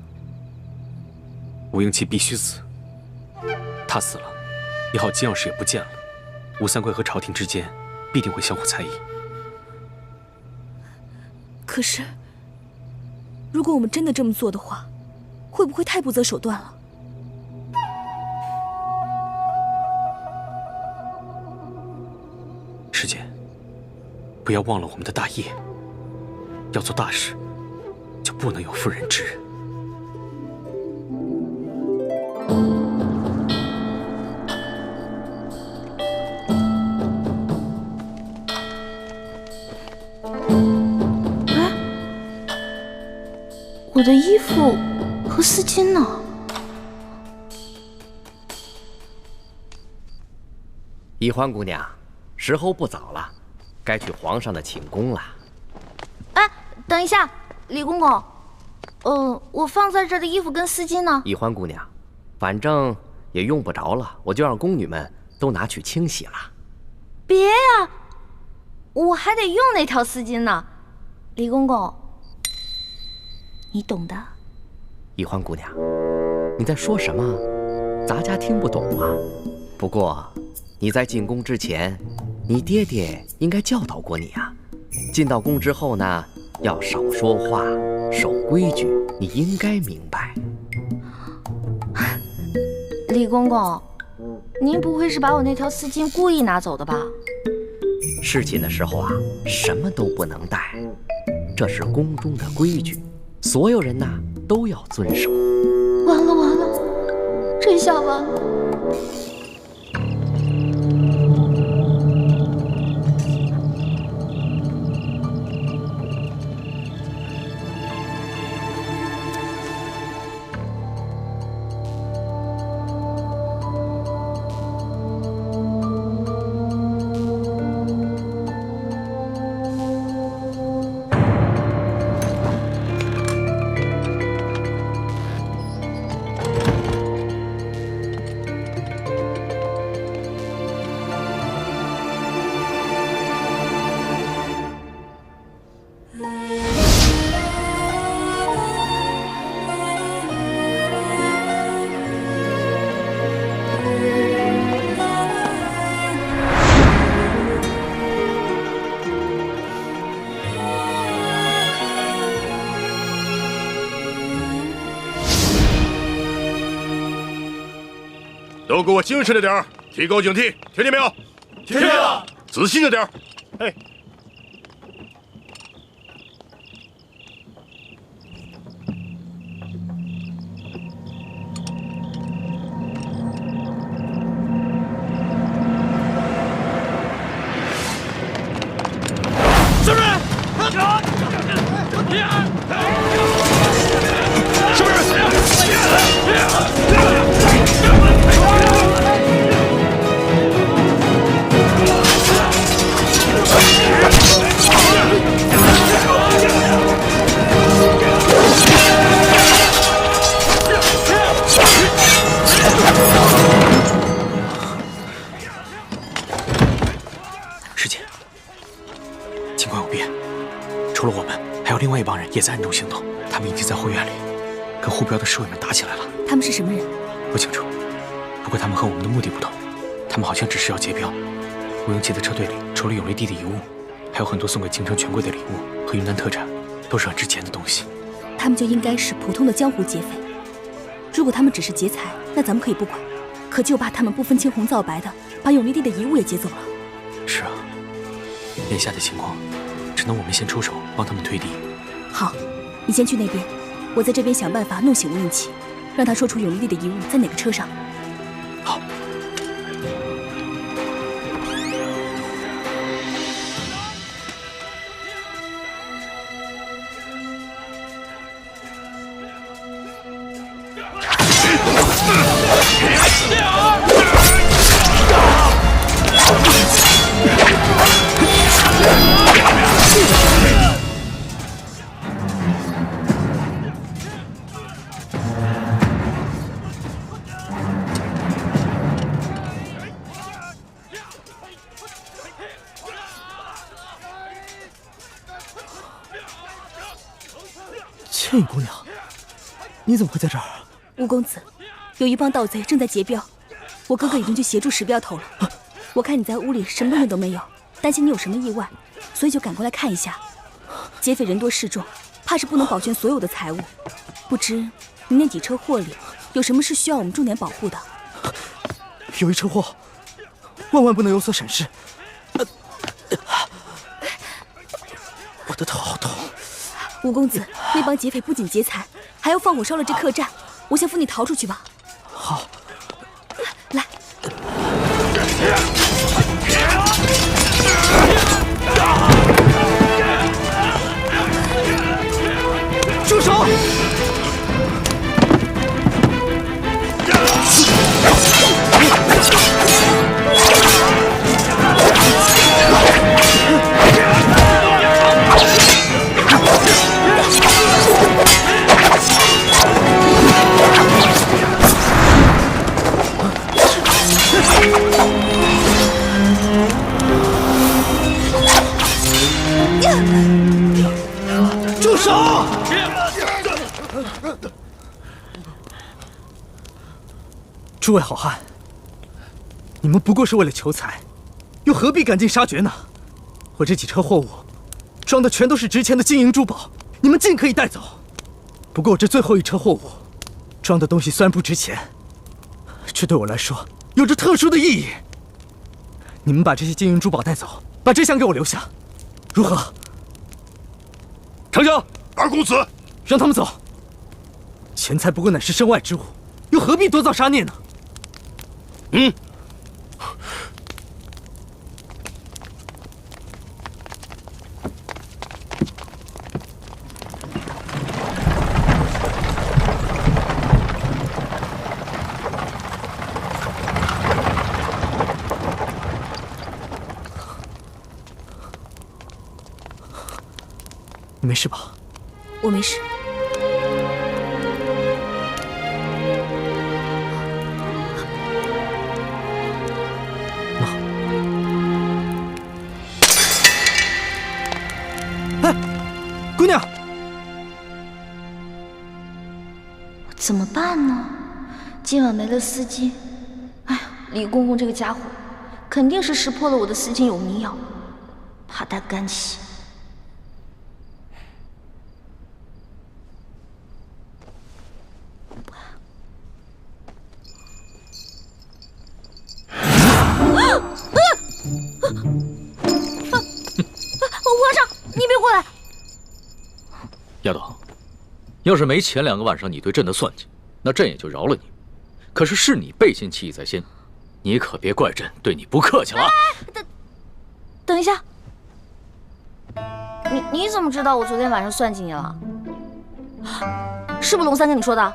S7: 吴应奇必须死。他死了，1号金钥匙也不见了。吴三桂和朝廷之间必定会相互猜疑。
S5: 可是，如果我们真的这么做的话，会不会太不择手段了？
S7: 师姐，不要忘了我们的大业。要做大事，就不能有妇人之仁。
S1: 我的衣服和丝巾呢？
S2: 宜欢姑娘，时候不早了，该去皇上的寝宫了。
S1: 哎，等一下，李公公，我放在这儿的衣服跟丝巾呢？
S2: 宜欢姑娘，反正也用不着了，我就让宫女们都拿去清洗了。
S1: 别呀，我还得用那条丝巾呢，李公公，你懂的。
S2: 宜欢姑娘，你在说什么？咱家听不懂啊。不过你在进宫之前，你爹爹应该教导过你啊。进到宫之后呢，要少说话，守规矩，你应该明白。
S1: 李公公，您不会是把我那条丝巾故意拿走的吧？
S2: 侍寝的时候啊，什么都不能带，这是宫中的规矩。所有人呐都要遵守。
S1: 完了完了，这下完了。
S6: 都给我精神着点，提高警惕，听见没有？
S14: 听见了。
S6: 仔细着点。哎。
S14: 是不是？
S4: 师姐，情况有变，除了我们，还有另外一帮人也在暗中行动。他们已经在后院里跟护标的侍卫们打起来了。
S5: 他们是什么人？
S4: 不清楚，不过他们和我们的目的不同。他们好像只是要劫镖。吴英奇的车队里除了永利帝的遗物，还有很多送给京城权贵的礼物和云南特产，都是很值钱的东西。
S5: 他们就应该是普通的江湖劫匪。如果他们只是劫财，那咱们可以不管。可就怕他们不分青红皂白的把永利帝的遗物也劫走了。
S4: 是啊，眼下的情况，只能我们先出手帮他们推敌。
S5: 好，你先去那边，我在这边想办法弄醒吴应奇，让他说出永利帝的遗物在哪个车上。
S4: 好。
S8: 倩影姑娘，你怎么会在这儿？
S5: 吴公子，有一帮盗贼正在劫镖，我哥哥已经去协助拾镖头了。我看你在屋里什么东西都没有，担心你有什么意外，所以就赶过来看一下。劫匪人多势众，怕是不能保全所有的财物。不知你那几车货里有什么是需要我们重点保护的？
S8: 有一车货，万万不能有所闪失。我的头好痛。
S5: 吴公子，那帮劫匪不仅劫财，还要放火烧了这客栈。我先扶你逃出去吧。
S8: 好。
S5: 来。
S8: 住手！住手！诸位好汉，你们不过是为了求财，又何必赶尽杀绝呢？我这几车货物装的全都是值钱的金银珠宝，你们尽可以带走。不过我这最后一车货物装的东西虽然不值钱，却对我来说有着特殊的意义。你们把这些金银珠宝带走，把这箱给我留下，如何？
S6: 丞相，二公子，
S8: 让他们走。钱财不过乃是身外之物，又何必多造杀孽呢？
S14: 嗯。
S8: 你没事吧？
S5: 我没事。
S8: 哎，姑娘，
S1: 怎么办呢？今晚没了丝巾。哎呀，李公公这个家伙，肯定是识破了我的丝巾有迷药，怕他干洗。皇上，你别过来！
S3: 丫头，要是没前2个晚上你对朕的算计，那朕也就饶了你。可是你背信弃义在先，你可别怪朕对你不客气了。
S1: 等一下，你怎么知道我昨天晚上算计你了？是不是龙三跟你说的？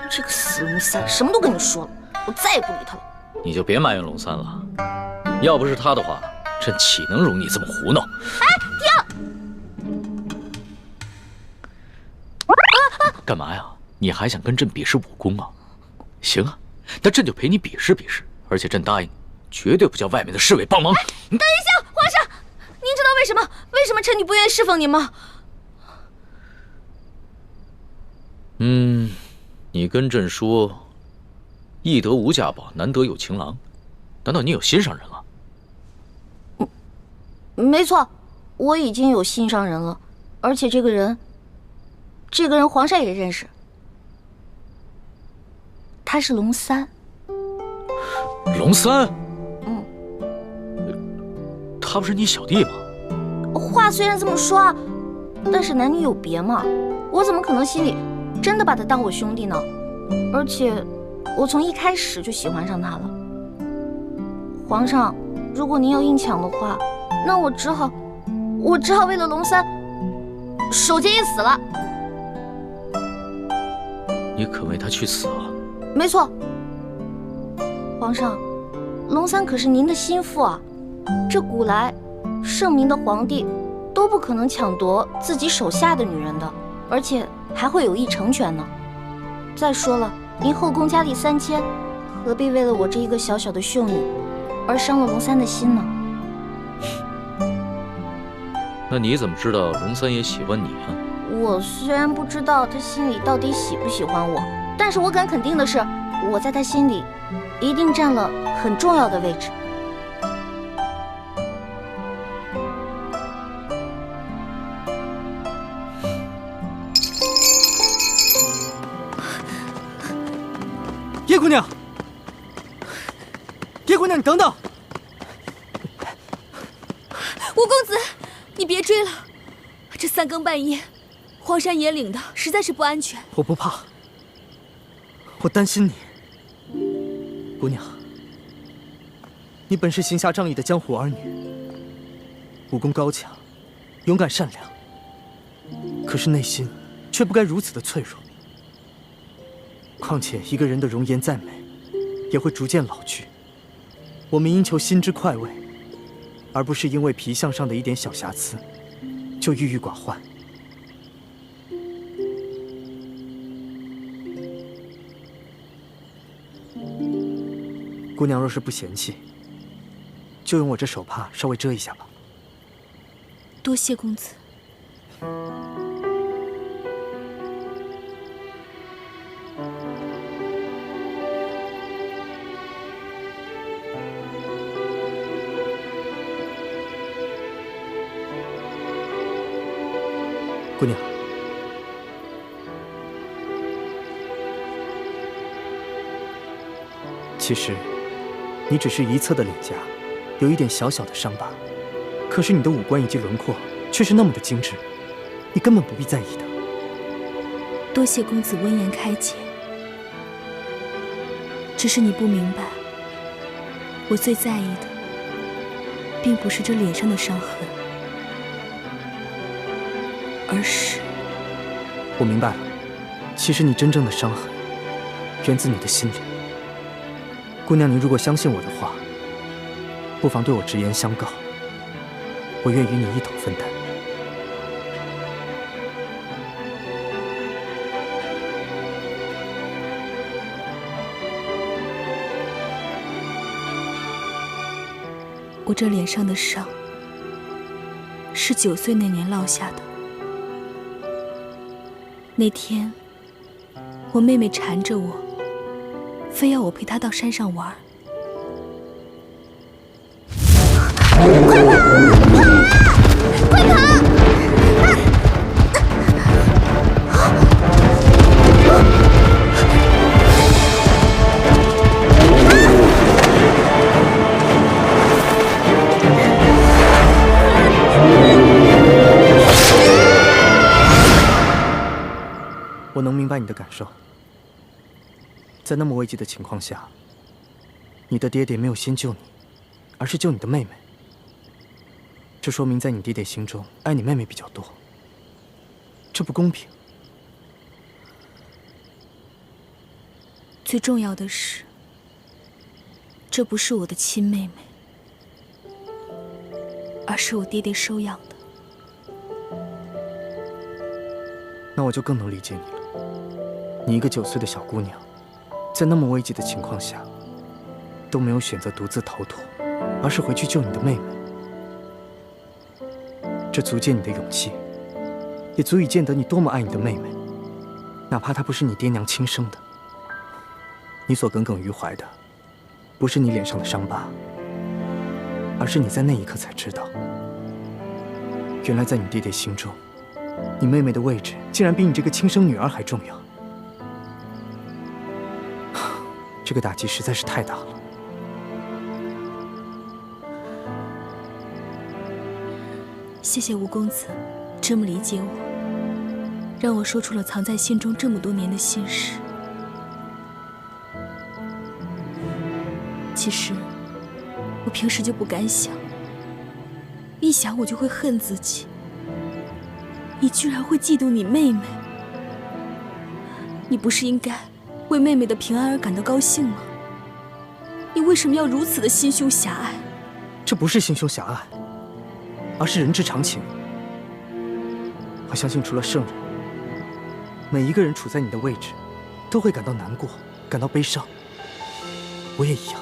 S1: 这个死龙三，什么都跟你说了，我再也不理他了。
S3: 你就别埋怨龙三了，要不是他的话，朕岂能容你这么胡闹？
S1: 哎，停！
S3: 干嘛呀？你还想跟朕比试武功啊？行啊，那朕就陪你比试比试，而且朕答应，绝对不叫外面的侍卫帮忙。
S1: 等一下，皇上，您知道为什么臣女不愿意侍奉您吗？
S3: 你跟朕说，易得无价宝，难得有情郎，难道你有心上人了？
S1: 没错，我已经有心上人了，而且这个人皇上也认识，他是龙三。
S3: 龙三？他不是你小弟吗？
S1: 话虽然这么说，但是男女有别嘛，我怎么可能心里真的把他当我兄弟呢？而且我从一开始就喜欢上他了。皇上，如果您要硬抢的话，那我只好为了龙三守节一死了。
S3: 你肯为他去死啊？
S1: 没错，皇上，龙三可是您的心腹啊，这古来圣明的皇帝都不可能抢夺自己手下的女人的，而且还会有意成全呢。再说了，您后宫佳丽3000，何必为了我这一个小小的秀女而伤了龙三的心呢？
S3: 那你怎么知道龙三也喜欢你啊？
S1: 我虽然不知道他心里到底喜不喜欢我，但是我敢肯定的是，我在他心里一定占了很重要的位置。
S8: 叶姑娘，叶姑娘，你等等！
S9: 吴公子，你别追了，这3更半夜，荒山野岭的，实在是不安全。
S8: 我不怕，我担心你。姑娘，你本是行侠仗义的江湖儿女，武功高强，勇敢善良，可是内心却不该如此的脆弱。况且一个人的容颜再美，也会逐渐老去。我们应求心之快慰，而不是因为皮相上的一点小瑕疵，就郁郁寡欢。姑娘若是不嫌弃，就用我这手帕稍微遮一下吧。
S9: 多谢公子。
S8: 姑娘，其实你只是一侧的脸颊有一点小小的伤疤，可是你的五官以及轮廓却是那么的精致，你根本不必在意的。
S5: 多谢公子温言开解。只是你不明白，我最在意的，并不是这脸上的伤痕，而是……
S8: 我明白了，其实你真正的伤痕，源自你的心里。姑娘，您如果相信我的话，不妨对我直言相告，我愿与你一同分担。
S5: 我这脸上的伤，是9岁那年落下的。那天，我妹妹缠着我，非要我陪她到山上玩。
S1: 快跑！
S8: 我能明白你的感受，在那么危急的情况下，你的爹爹没有先救你，而是救你的妹妹。这说明在你爹爹心中爱你妹妹比较多，这不公平。
S5: 最重要的是，这不是我的亲妹妹，而是我爹爹收养的。
S8: 那我就更能理解你了。你一个9岁的小姑娘，在那么危急的情况下，都没有选择独自逃脱，而是回去救你的妹妹。这足见你的勇气，也足以见得你多么爱你的妹妹，哪怕她不是你爹娘亲生的。你所耿耿于怀的，不是你脸上的伤疤，而是你在那一刻才知道，原来在你爹爹心中，你妹妹的位置竟然比你这个亲生女儿还重要。这个打击实在是太大了。
S5: 谢谢吴公子，这么理解我，让我说出了藏在心中这么多年的心事。其实，我平时就不敢想，一想我就会恨自己。你居然会嫉妒你妹妹，你不是应该为妹妹的平安而感到高兴吗？你为什么要如此的心胸狭隘？
S8: 这不是心胸狭隘，而是人之常情。我相信除了圣人，每一个人处在你的位置，都会感到难过，感到悲伤。我也一样。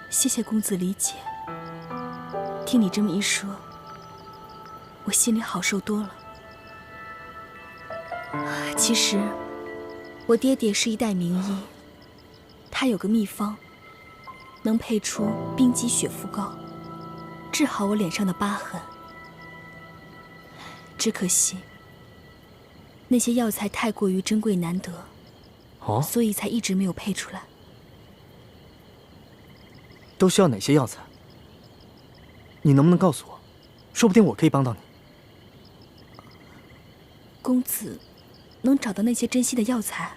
S5: 谢谢公子理解。听你这么一说，我心里好受多了。其实，我爹爹是一代名医，他有个秘方，能配出冰肌血肤膏，治好我脸上的疤痕。只可惜，那些药材太过于珍贵难得，所以才一直没有配出来。
S8: 都需要哪些药材？你能不能告诉我？说不定我可以帮到你。
S5: 公子能找到那些珍稀的药材？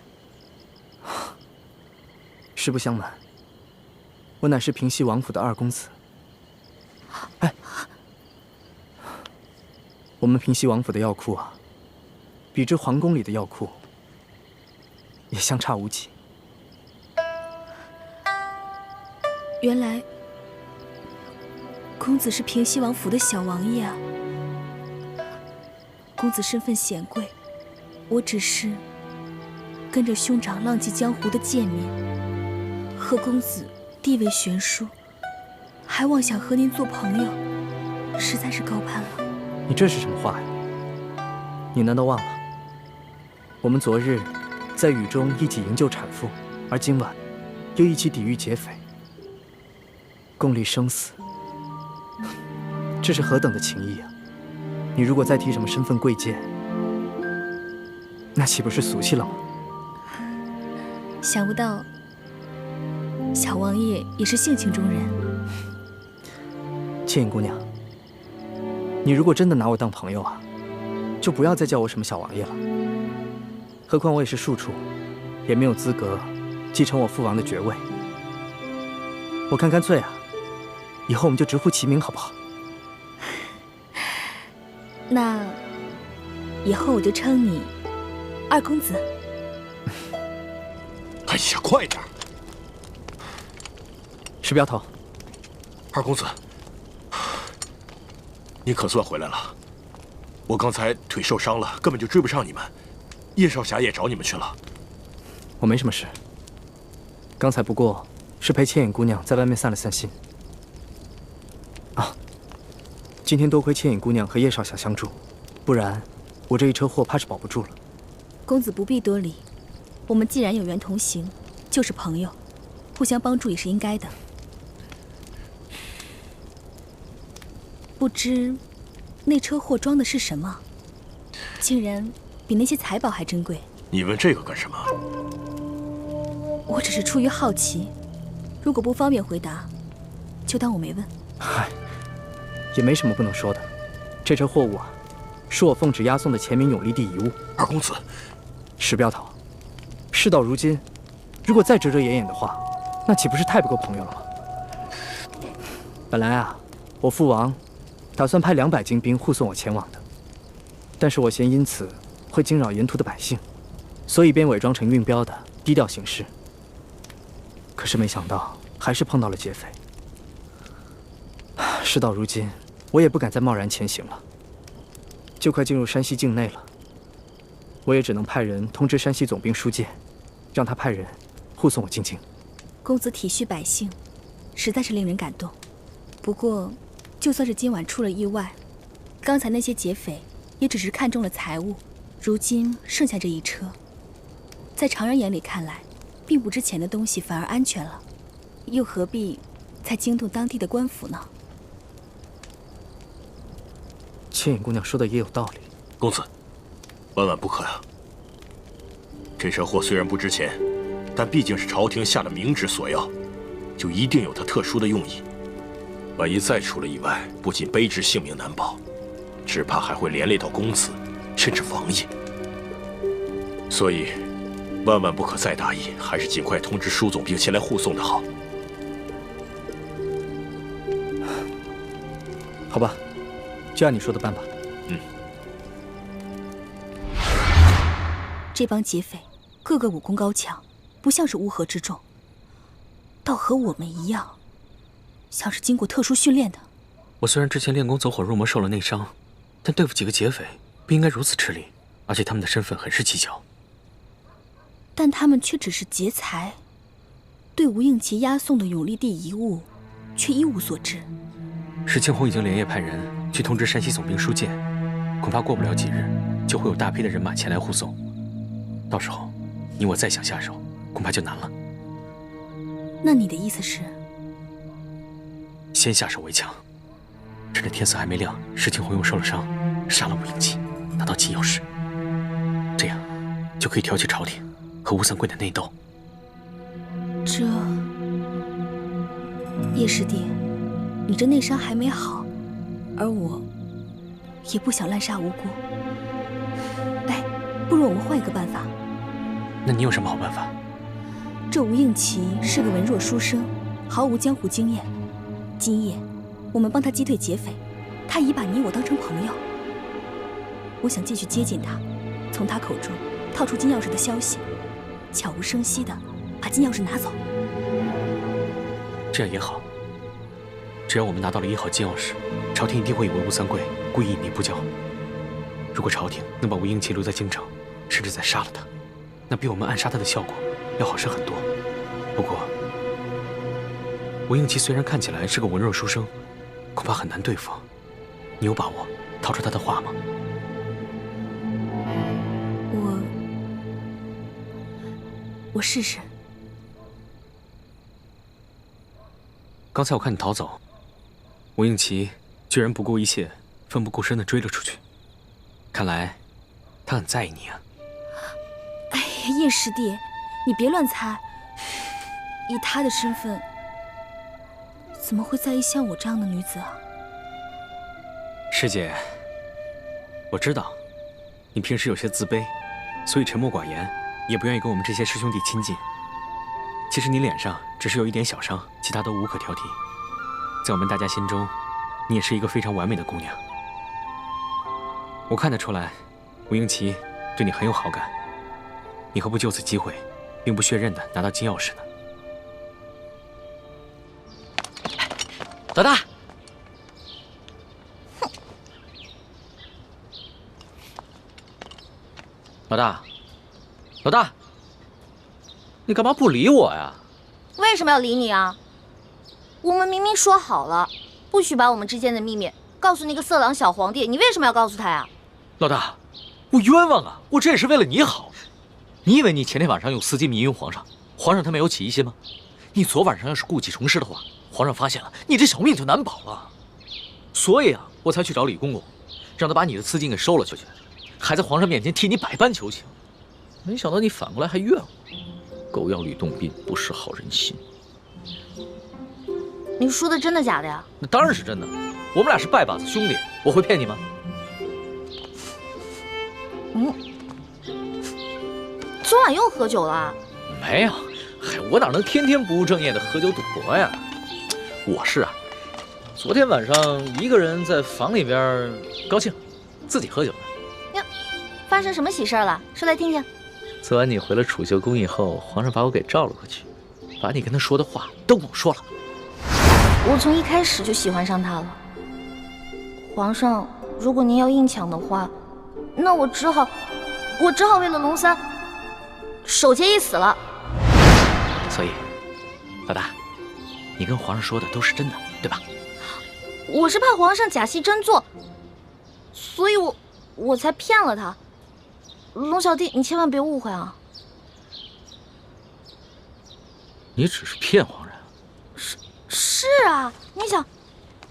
S8: 实不相瞒，我乃是平西王府的2公子。哎，我们平西王府的药库啊，比这皇宫里的药库也相差无几。
S5: 原来，公子是平西王府的小王爷啊！公子身份显贵，我只是跟着兄长浪迹江湖的贱民，和公子地位悬殊，还妄想和您做朋友，实在是高攀了。
S8: 你这是什么话呀？你难道忘了，我们昨日在雨中一起营救产妇，而今晚又一起抵御劫匪，共历生死，这是何等的情谊啊！你如果再提什么身份贵贱，那岂不是俗气了吗？
S5: 想不到，小王爷也是性情中人。
S8: 倩影姑娘，你如果真的拿我当朋友啊，就不要再叫我什么小王爷了。何况我也是庶出，也没有资格继承我父王的爵位。我看干脆啊，以后我们就直呼其名，好不好？
S5: 那以后我就称你二公子。
S6: 哎呀，快点！
S8: 石镖头，
S6: 二公子，你可算回来了。我刚才腿受伤了，根本就追不上你们。叶少侠也找你们去了。
S8: 我没什么事，刚才不过是陪千影姑娘在外面散了散心。啊，今天多亏千影姑娘和叶少侠相助，不然我这一车祸怕是保不住了。
S5: 公子不必多礼，我们既然有缘同行，就是朋友，互相帮助也是应该的。不知那车货装的是什么，竟然比那些财宝还珍贵。
S6: 你问这个干什么？
S5: 我只是出于好奇，如果不方便回答，就当我没问。
S8: 嗨，也没什么不能说的。这车货物啊，是我奉旨押送的前明永历帝遗物。
S6: 二公子，
S8: 石镖头，事到如今，如果再遮遮掩掩的话，那岂不是太不够朋友了吗？本来啊，我父王打算派200精兵护送我前往的，但是我嫌因此会惊扰沿途的百姓，所以便伪装成运镖的，低调行事。可是没想到，还是碰到了劫匪。事到如今，我也不敢再贸然前行了。就快进入山西境内了，我也只能派人通知山西总兵书记，让他派人护送我进京。
S5: 公子体恤百姓，实在是令人感动。不过，就算是今晚出了意外，刚才那些劫匪也只是看中了财物，如今剩下这一车，在常人眼里看来，并不值钱的东西反而安全了，又何必再惊动当地的官府呢？
S8: 千影姑娘说的也有道理。
S6: 公子，万万不可呀！这车货虽然不值钱，但毕竟是朝廷下了明旨索要，就一定有它特殊的用意。万一再出了意外，不仅卑职性命难保，只怕还会连累到公子，甚至王爷。所以，万万不可再大意，还是尽快通知舒总兵前来护送的好。
S8: 好吧，就按你说的办吧。
S5: 这帮劫匪个个武功高强，不像是乌合之众，倒和我们一样，像是经过特殊训练的。
S4: 我虽然之前练功走火入魔受了内伤，但对付几个劫匪不应该如此吃力，而且他们的身份很是蹊跷。
S5: 但他们却只是劫财，对吴应奇押送的永历帝遗物却一无所知。
S4: 石青红已经连夜派人去通知山西总兵书记，恐怕过不了几日，就会有大批的人马前来护送。到时候，你我再想下手，恐怕就难了。
S5: 那你的意思是？
S4: 先下手为强，趁着天色还没亮，石青红又受了伤，杀了吴应奇，拿到金钥匙，这样就可以挑起朝廷和吴三桂的内斗。
S5: 这，叶师弟，你这内伤还没好，而我也不想滥杀无辜。哎，不如我们换一个办法。
S4: 那你有什么好办法？
S5: 这吴应奇是个文弱书生，毫无江湖经验。今夜我们帮他击退劫匪，他已把你我当成朋友。我想继续接近他，从他口中套出金钥匙的消息，悄无声息地把金钥匙拿走。
S4: 这样也好。只要我们拿到了1号金钥匙，朝廷一定会以为吴三桂故意隐匿不交。如果朝廷能把吴应奇留在京城，甚至再杀了他，那比我们暗杀他的效果要好上很多。不过，吴应奇虽然看起来是个文弱书生，恐怕很难对付。你有把握套出他的话吗？
S5: 我试试。
S4: 刚才我看你逃走，吴应奇居然不顾一切、奋不顾身地追了出去。看来他很在意你啊。
S5: 哎呀，叶师弟，你别乱猜。以他的身份，怎么会在意像我这样的女子啊？
S4: 师姐，我知道
S7: 你平时有些自卑，所以沉默寡言，也不愿意跟我们这些师兄弟亲近。其实你脸上只是有一点小伤，其他都无可挑剔。在我们大家心中，你也是一个非常完美的姑娘。我看得出来，吴英奇对你很有好感。你何不就此机会，兵不血刃的拿到金钥匙呢？
S8: 老大，老大，老大，你干嘛不理我呀？
S1: 为什么要理你啊？我们明明说好了，不许把我们之间的秘密告诉那个色狼小皇帝，你为什么要告诉他呀？
S8: 老大，我冤枉啊！我这也是为了你好。你以为你前天晚上用丝巾迷晕皇上，皇上他没有起疑心吗？你昨晚上要是故技重施的话，皇上发现了，你这小命就难保了。所以啊，我才去找李公公，让他把你的丝巾给收了去，还在皇上面前替你百般求情。没想到你反过来还怨我，狗咬吕洞宾，不识好人心。
S1: 你说的真的假的呀？
S8: 那当然是真的，我们俩是拜把子兄弟，我会骗你吗？
S1: 昨晚又喝酒了？
S8: 没有，嗨，我哪能天天不务正业的喝酒赌博呀？我是啊，昨天晚上一个人在房里边高兴，自己喝酒呢。
S1: 呀，发生什么喜事了？说来听听。
S8: 昨晚你回了储秀宫以后，皇上把我给召了过去，把你跟他说的话都跟我说了。
S1: 我从一开始就喜欢上他了。皇上，如果您要硬抢的话，那我只好为了龙三守节一死了。
S8: 所以，老大，你跟皇上说的都是真的，对吧？
S1: 我是怕皇上假戏真做，所以我才骗了他。龙小弟，你千万别误会啊！
S8: 你只是骗皇上？
S1: 是啊，你想，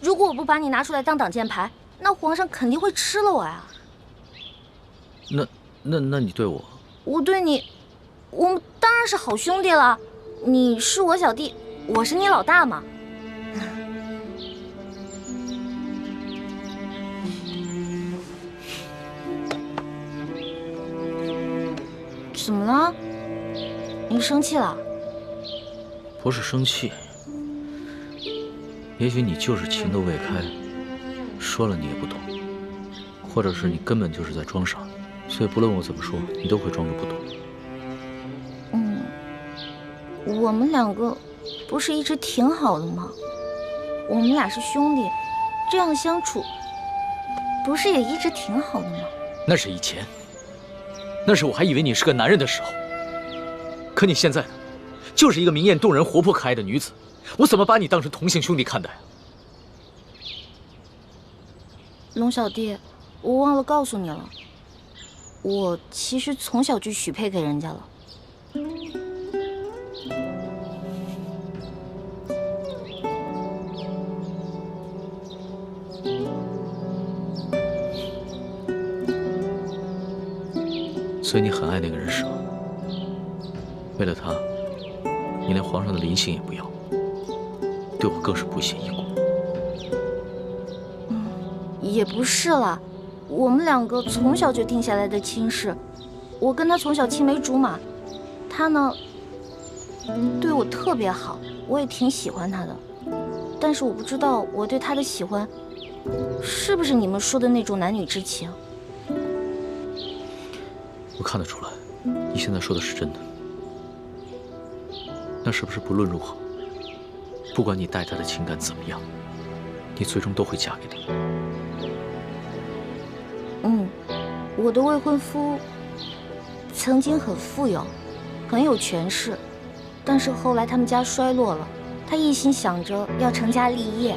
S1: 如果我不把你拿出来当挡箭牌，那皇上肯定会吃了我呀。
S8: 那你对我？
S1: 我对你，我们当然是好兄弟了。你是我小弟，我是你老大嘛。怎么了？你生气了？
S8: 不是生气，也许你就是情窦未开，说了你也不懂，或者是你根本就是在装傻，所以不论我怎么说，你都会装着不懂。
S1: 我们两个不是一直挺好的吗？我们俩是兄弟，这样相处不是也一直挺好的吗？
S8: 那是以前，那是我还以为你是个男人的时候。可你现在呢，就是一个明艳动人、活泼可爱的女子，我怎么把你当成同性兄弟看待啊？
S1: 龙小弟，我忘了告诉你了，我其实从小就许配给人家了。
S8: 所以你很爱那个人是吗？为了他，你连皇上的临幸也不要，对我更是不屑一顾。
S1: 也不是啦，我们两个从小就定下来的亲事，我跟他从小青梅竹马，他呢对我特别好，我也挺喜欢他的，但是我不知道我对他的喜欢是不是你们说的那种男女之情。
S8: 我看得出来，你现在说的是真的。那是不是不论如何，不管你待他的情感怎么样，你最终都会嫁给他？
S1: 我的未婚夫曾经很富有，很有权势，但是后来他们家衰落了，他一心想着要成家立业，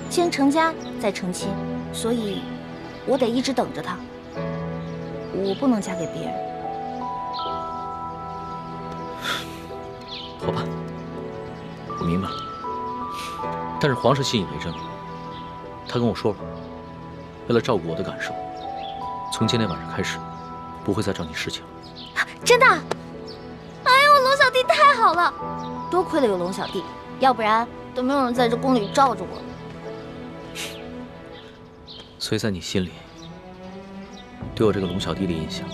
S1: 先成家再成亲，所以我得一直等着他，我不能嫁给别人。
S8: 好吧，我明白了。但是皇上信以为真了，他跟我说了，为了照顾我的感受，从今天晚上开始，不会再找你侍寝了。
S1: 真的？哎呦，龙小弟太好了，多亏了有龙小弟，要不然都没有人在这宫里罩着我。
S8: 所以在你心里，
S3: 对我这个龙小弟的印象，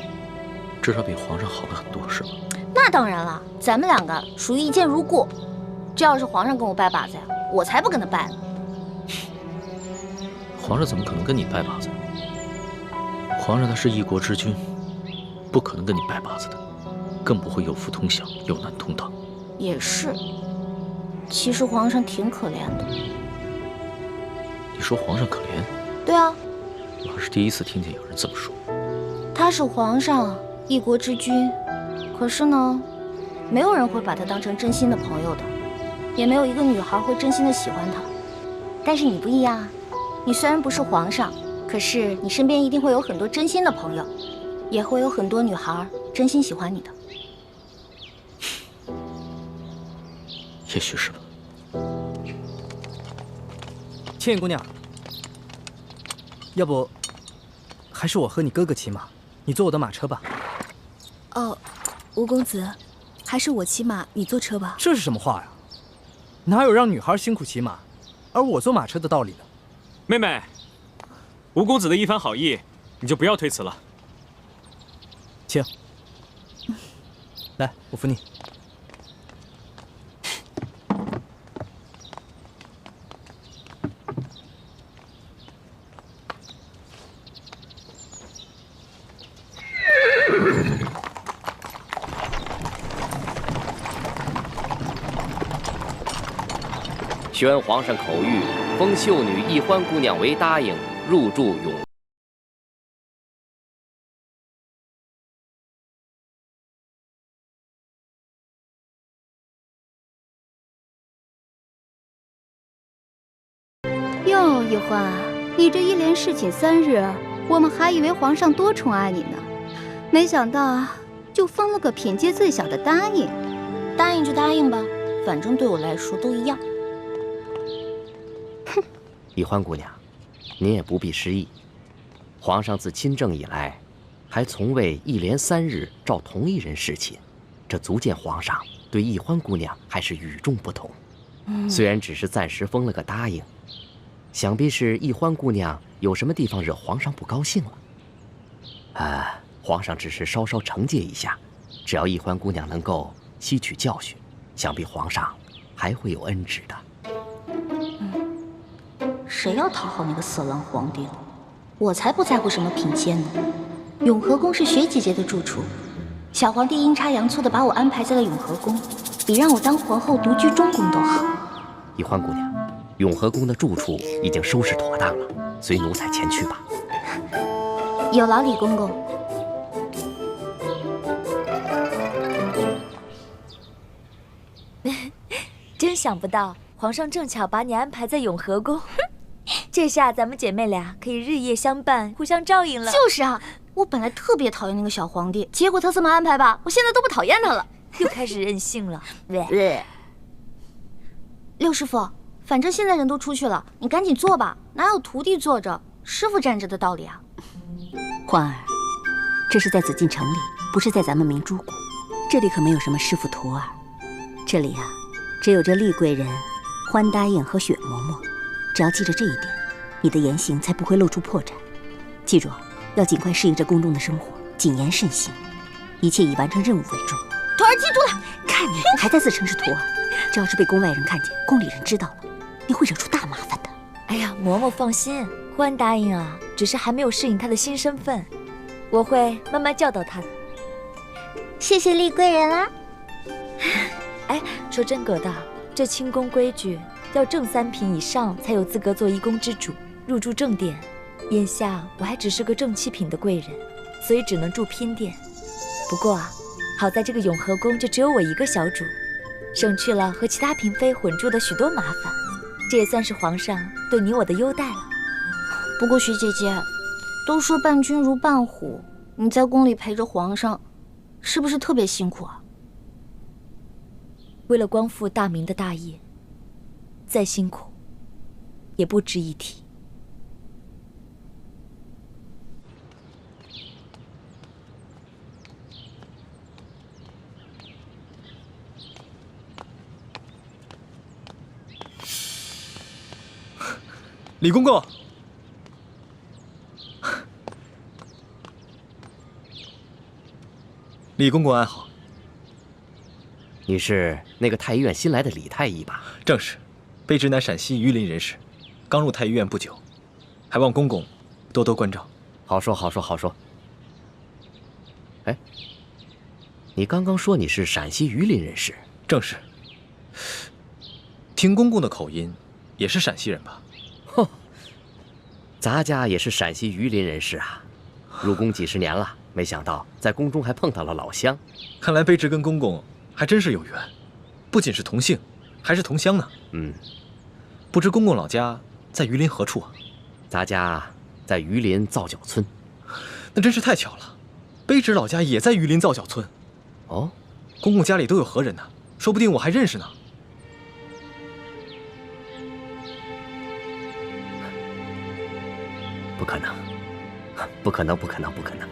S3: 至少比皇上好了很多，是吧？
S1: 那当然了，咱们两个属于一见如故。这要是皇上跟我拜把子呀，我才不跟他拜呢。
S3: 皇上怎么可能跟你拜把子？皇上他是一国之君，不可能跟你拜把子的，更不会有福同享，有难同当。
S1: 也是，其实皇上挺可怜的。
S3: 你说皇上可怜？
S1: 对啊，
S3: 我还是第一次听见有人这么说。
S1: 他是皇上，一国之君，可是呢，没有人会把他当成真心的朋友的，也没有一个女孩会真心的喜欢他。但是你不一样啊，你虽然不是皇上，可是你身边一定会有很多真心的朋友，也会有很多女孩真心喜欢你的。
S3: 也许是吧。
S8: 倩影姑娘，要不还是我和你哥哥骑马，你坐我的马车吧。
S5: 哦，吴公子，还是我骑马，你坐车吧。
S8: 这是什么话呀？哪有让女孩辛苦骑马，而我坐马车的道理呢？
S7: 妹妹，吴公子的一番好意，你就不要推辞了。
S8: 请，来，我扶你。
S2: 宣皇上口谕，封秀女易欢姑娘为答应，入住永。
S15: 哟，易欢，你这一连侍寝3日，我们还以为皇上多宠爱你呢，没想到就封了个品阶最小的答应。
S1: 答应就答应吧，反正对我来说都一样。
S2: 易欢姑娘，您也不必失意。皇上自亲政以来，还从未一连3日召同一人侍寝，这足见皇上对易欢姑娘还是与众不同。虽然只是暂时封了个答应，想必是易欢姑娘有什么地方惹皇上不高兴了。皇上只是稍稍惩戒一下，只要易欢姑娘能够吸取教训，想必皇上还会有恩旨的。
S1: 谁要讨好那个色狼皇帝了？我才不在乎什么品阶呢。永和宫是雪姐姐的住处，小皇帝阴差阳错的把我安排在了永和宫，比让我当皇后独居中宫都好。
S2: 易欢姑娘，永和宫的住处已经收拾妥当了，随奴才前去吧。
S1: 有劳李公公。
S9: 真想不到，皇上正巧把你安排在永和宫。这下咱们姐妹俩可以日夜相伴，互相照应了。
S1: 就是啊，我本来特别讨厌那个小皇帝，结果他这么安排吧，我现在都不讨厌他了。
S9: 又开始任性了。
S1: 六师傅，反正现在人都出去了，你赶紧做吧，哪有徒弟坐着，师傅站着的道理啊？
S16: 欢儿，这是在紫禁城里，不是在咱们明珠谷，这里可没有什么师傅徒儿，这里啊，只有这丽贵人、欢答应和雪嬷嬷。只要记着这一点，你的言行才不会露出破绽。记住，要尽快适应这宫中的生活，谨言慎行，一切以完成任务为重。
S1: 徒儿记住了。
S16: 看你还在自称是徒儿，这要是被宫外人看见，宫里人知道了，你会惹出大麻烦的。
S9: 哎呀，嬷嬷放心，欢答应啊，只是还没有适应她的新身份，我会慢慢教导她的。
S1: 谢谢丽贵人啊。
S9: 哎，说真格的，这清宫规矩。要正3品以上才有资格做1宫之主，入住正殿。眼下我还只是个正7品的贵人，所以只能住偏殿。不过啊，好在这个永和宫就只有我一个小主，省去了和其他嫔妃混住的许多麻烦。这也算是皇上对你我的优待了。
S1: 不过徐姐姐，都说伴君如伴虎，你在宫里陪着皇上，是不是特别辛苦啊？
S9: 为了光复大明的大业，再辛苦也不值一提。
S3: 李公公，李公公安好。
S2: 你是那个太医院新来的李太医吧？
S3: 正是，卑职乃陕西榆林人士，刚入太医院不久，还望公公多多关照。
S2: 好说，好说，好说。哎，你刚刚说你是陕西榆林人士？
S3: 正是。听公公的口音，也是陕西人吧？
S2: 哼，咱家也是陕西榆林人士啊，入宫几十年了，没想到在宫中还碰到了老乡。
S3: 看来卑职跟公公还真是有缘，不仅是同姓，还是同乡呢。
S2: 嗯，
S3: 不知公公老家在榆林何处啊？
S2: 咱家在榆林皂角村。
S3: 那真是太巧了，卑职老家也在榆林皂角村。
S2: 哦，
S3: 公公家里都有何人呢？说不定我还认识呢。
S2: 不可能，不可能，不可能，不可能！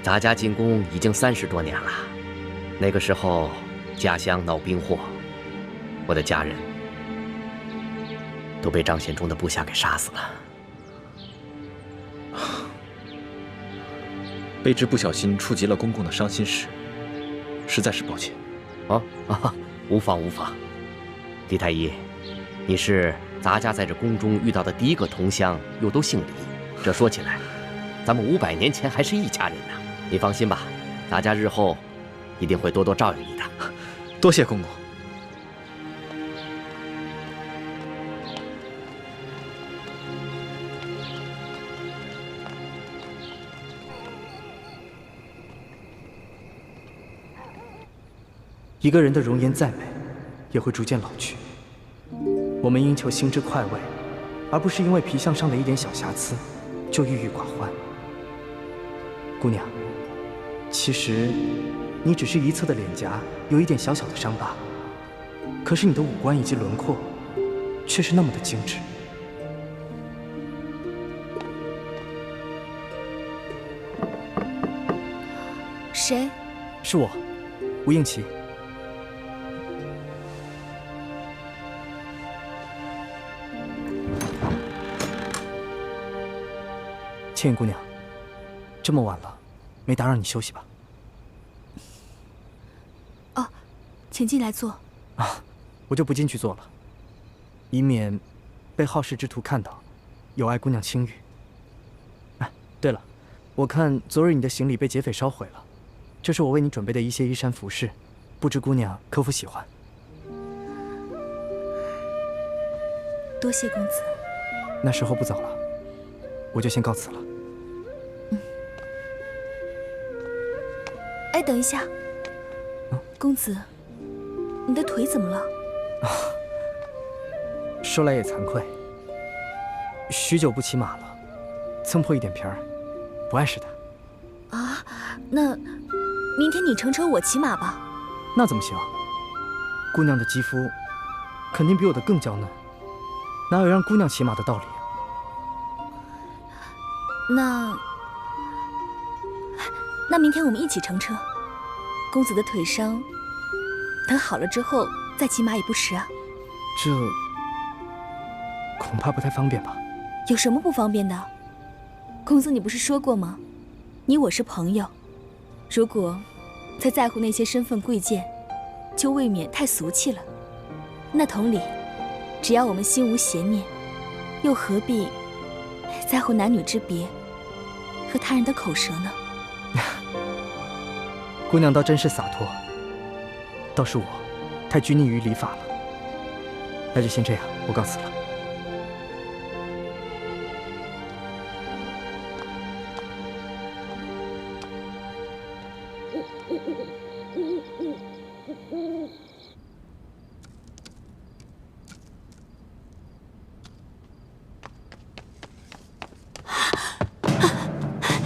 S2: 咱家进宫已经30多年了，那个时候家乡闹兵祸，我的家人都被张献忠的部下给杀死了。
S3: 卑职不小心触及了公公的伤心事，实在是抱歉。
S2: 无妨无妨。李太医，你是咱家在这宫中遇到的第一个同乡，又都姓李，这说起来，咱们500年前还是一家人呢。你放心吧，咱家日后一定会多多照应你的。
S3: 多谢公公。
S8: 一个人的容颜再美，也会逐渐老去。我们应求心之快慰，而不是因为皮相上的一点小瑕疵就郁郁寡欢。姑娘，其实你只是一侧的脸颊有一点小小的伤疤，可是你的五官以及轮廓却是那么的精致。
S5: 谁？
S8: 是我，吴应琪。倩影姑娘，这么晚了，没打扰你休息吧？
S5: 哦，请进来坐。
S8: 啊，我就不进去坐了，以免被好事之徒看到，有碍姑娘清誉。哎，对了，我看昨日你的行李被劫匪烧毁了，这是我为你准备的一些衣衫服饰，不知姑娘可否喜欢？
S5: 多谢公子。
S8: 那时候不早了，我就先告辞了。
S5: 哎，等一下，公子，你的腿怎么了？
S8: 说来也惭愧，许久不骑马了，蹭破一点皮儿，不碍事的。
S5: 啊，那明天你乘车，我骑马吧。
S8: 那怎么行？姑娘的肌肤肯定比我的更娇嫩，哪有让姑娘骑马的道理啊？
S5: 那明天我们一起乘车。公子的腿伤，等好了之后再骑马也不迟啊。
S8: 这恐怕不太方便吧？
S5: 有什么不方便的？公子，你不是说过吗？你我是朋友，如果再在乎那些身份贵贱，就未免太俗气了。那同理，只要我们心无邪念，又何必在乎男女之别和他人的口舌呢？
S8: 姑娘倒真是洒脱，倒是我太拘泥于礼法了。那就先这样，我告辞了。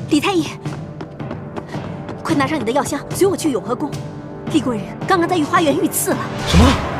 S16: 李太医，快拿上你的药箱，随我去永和宫。厉贵人刚刚在御花园遇刺了。
S3: 什么？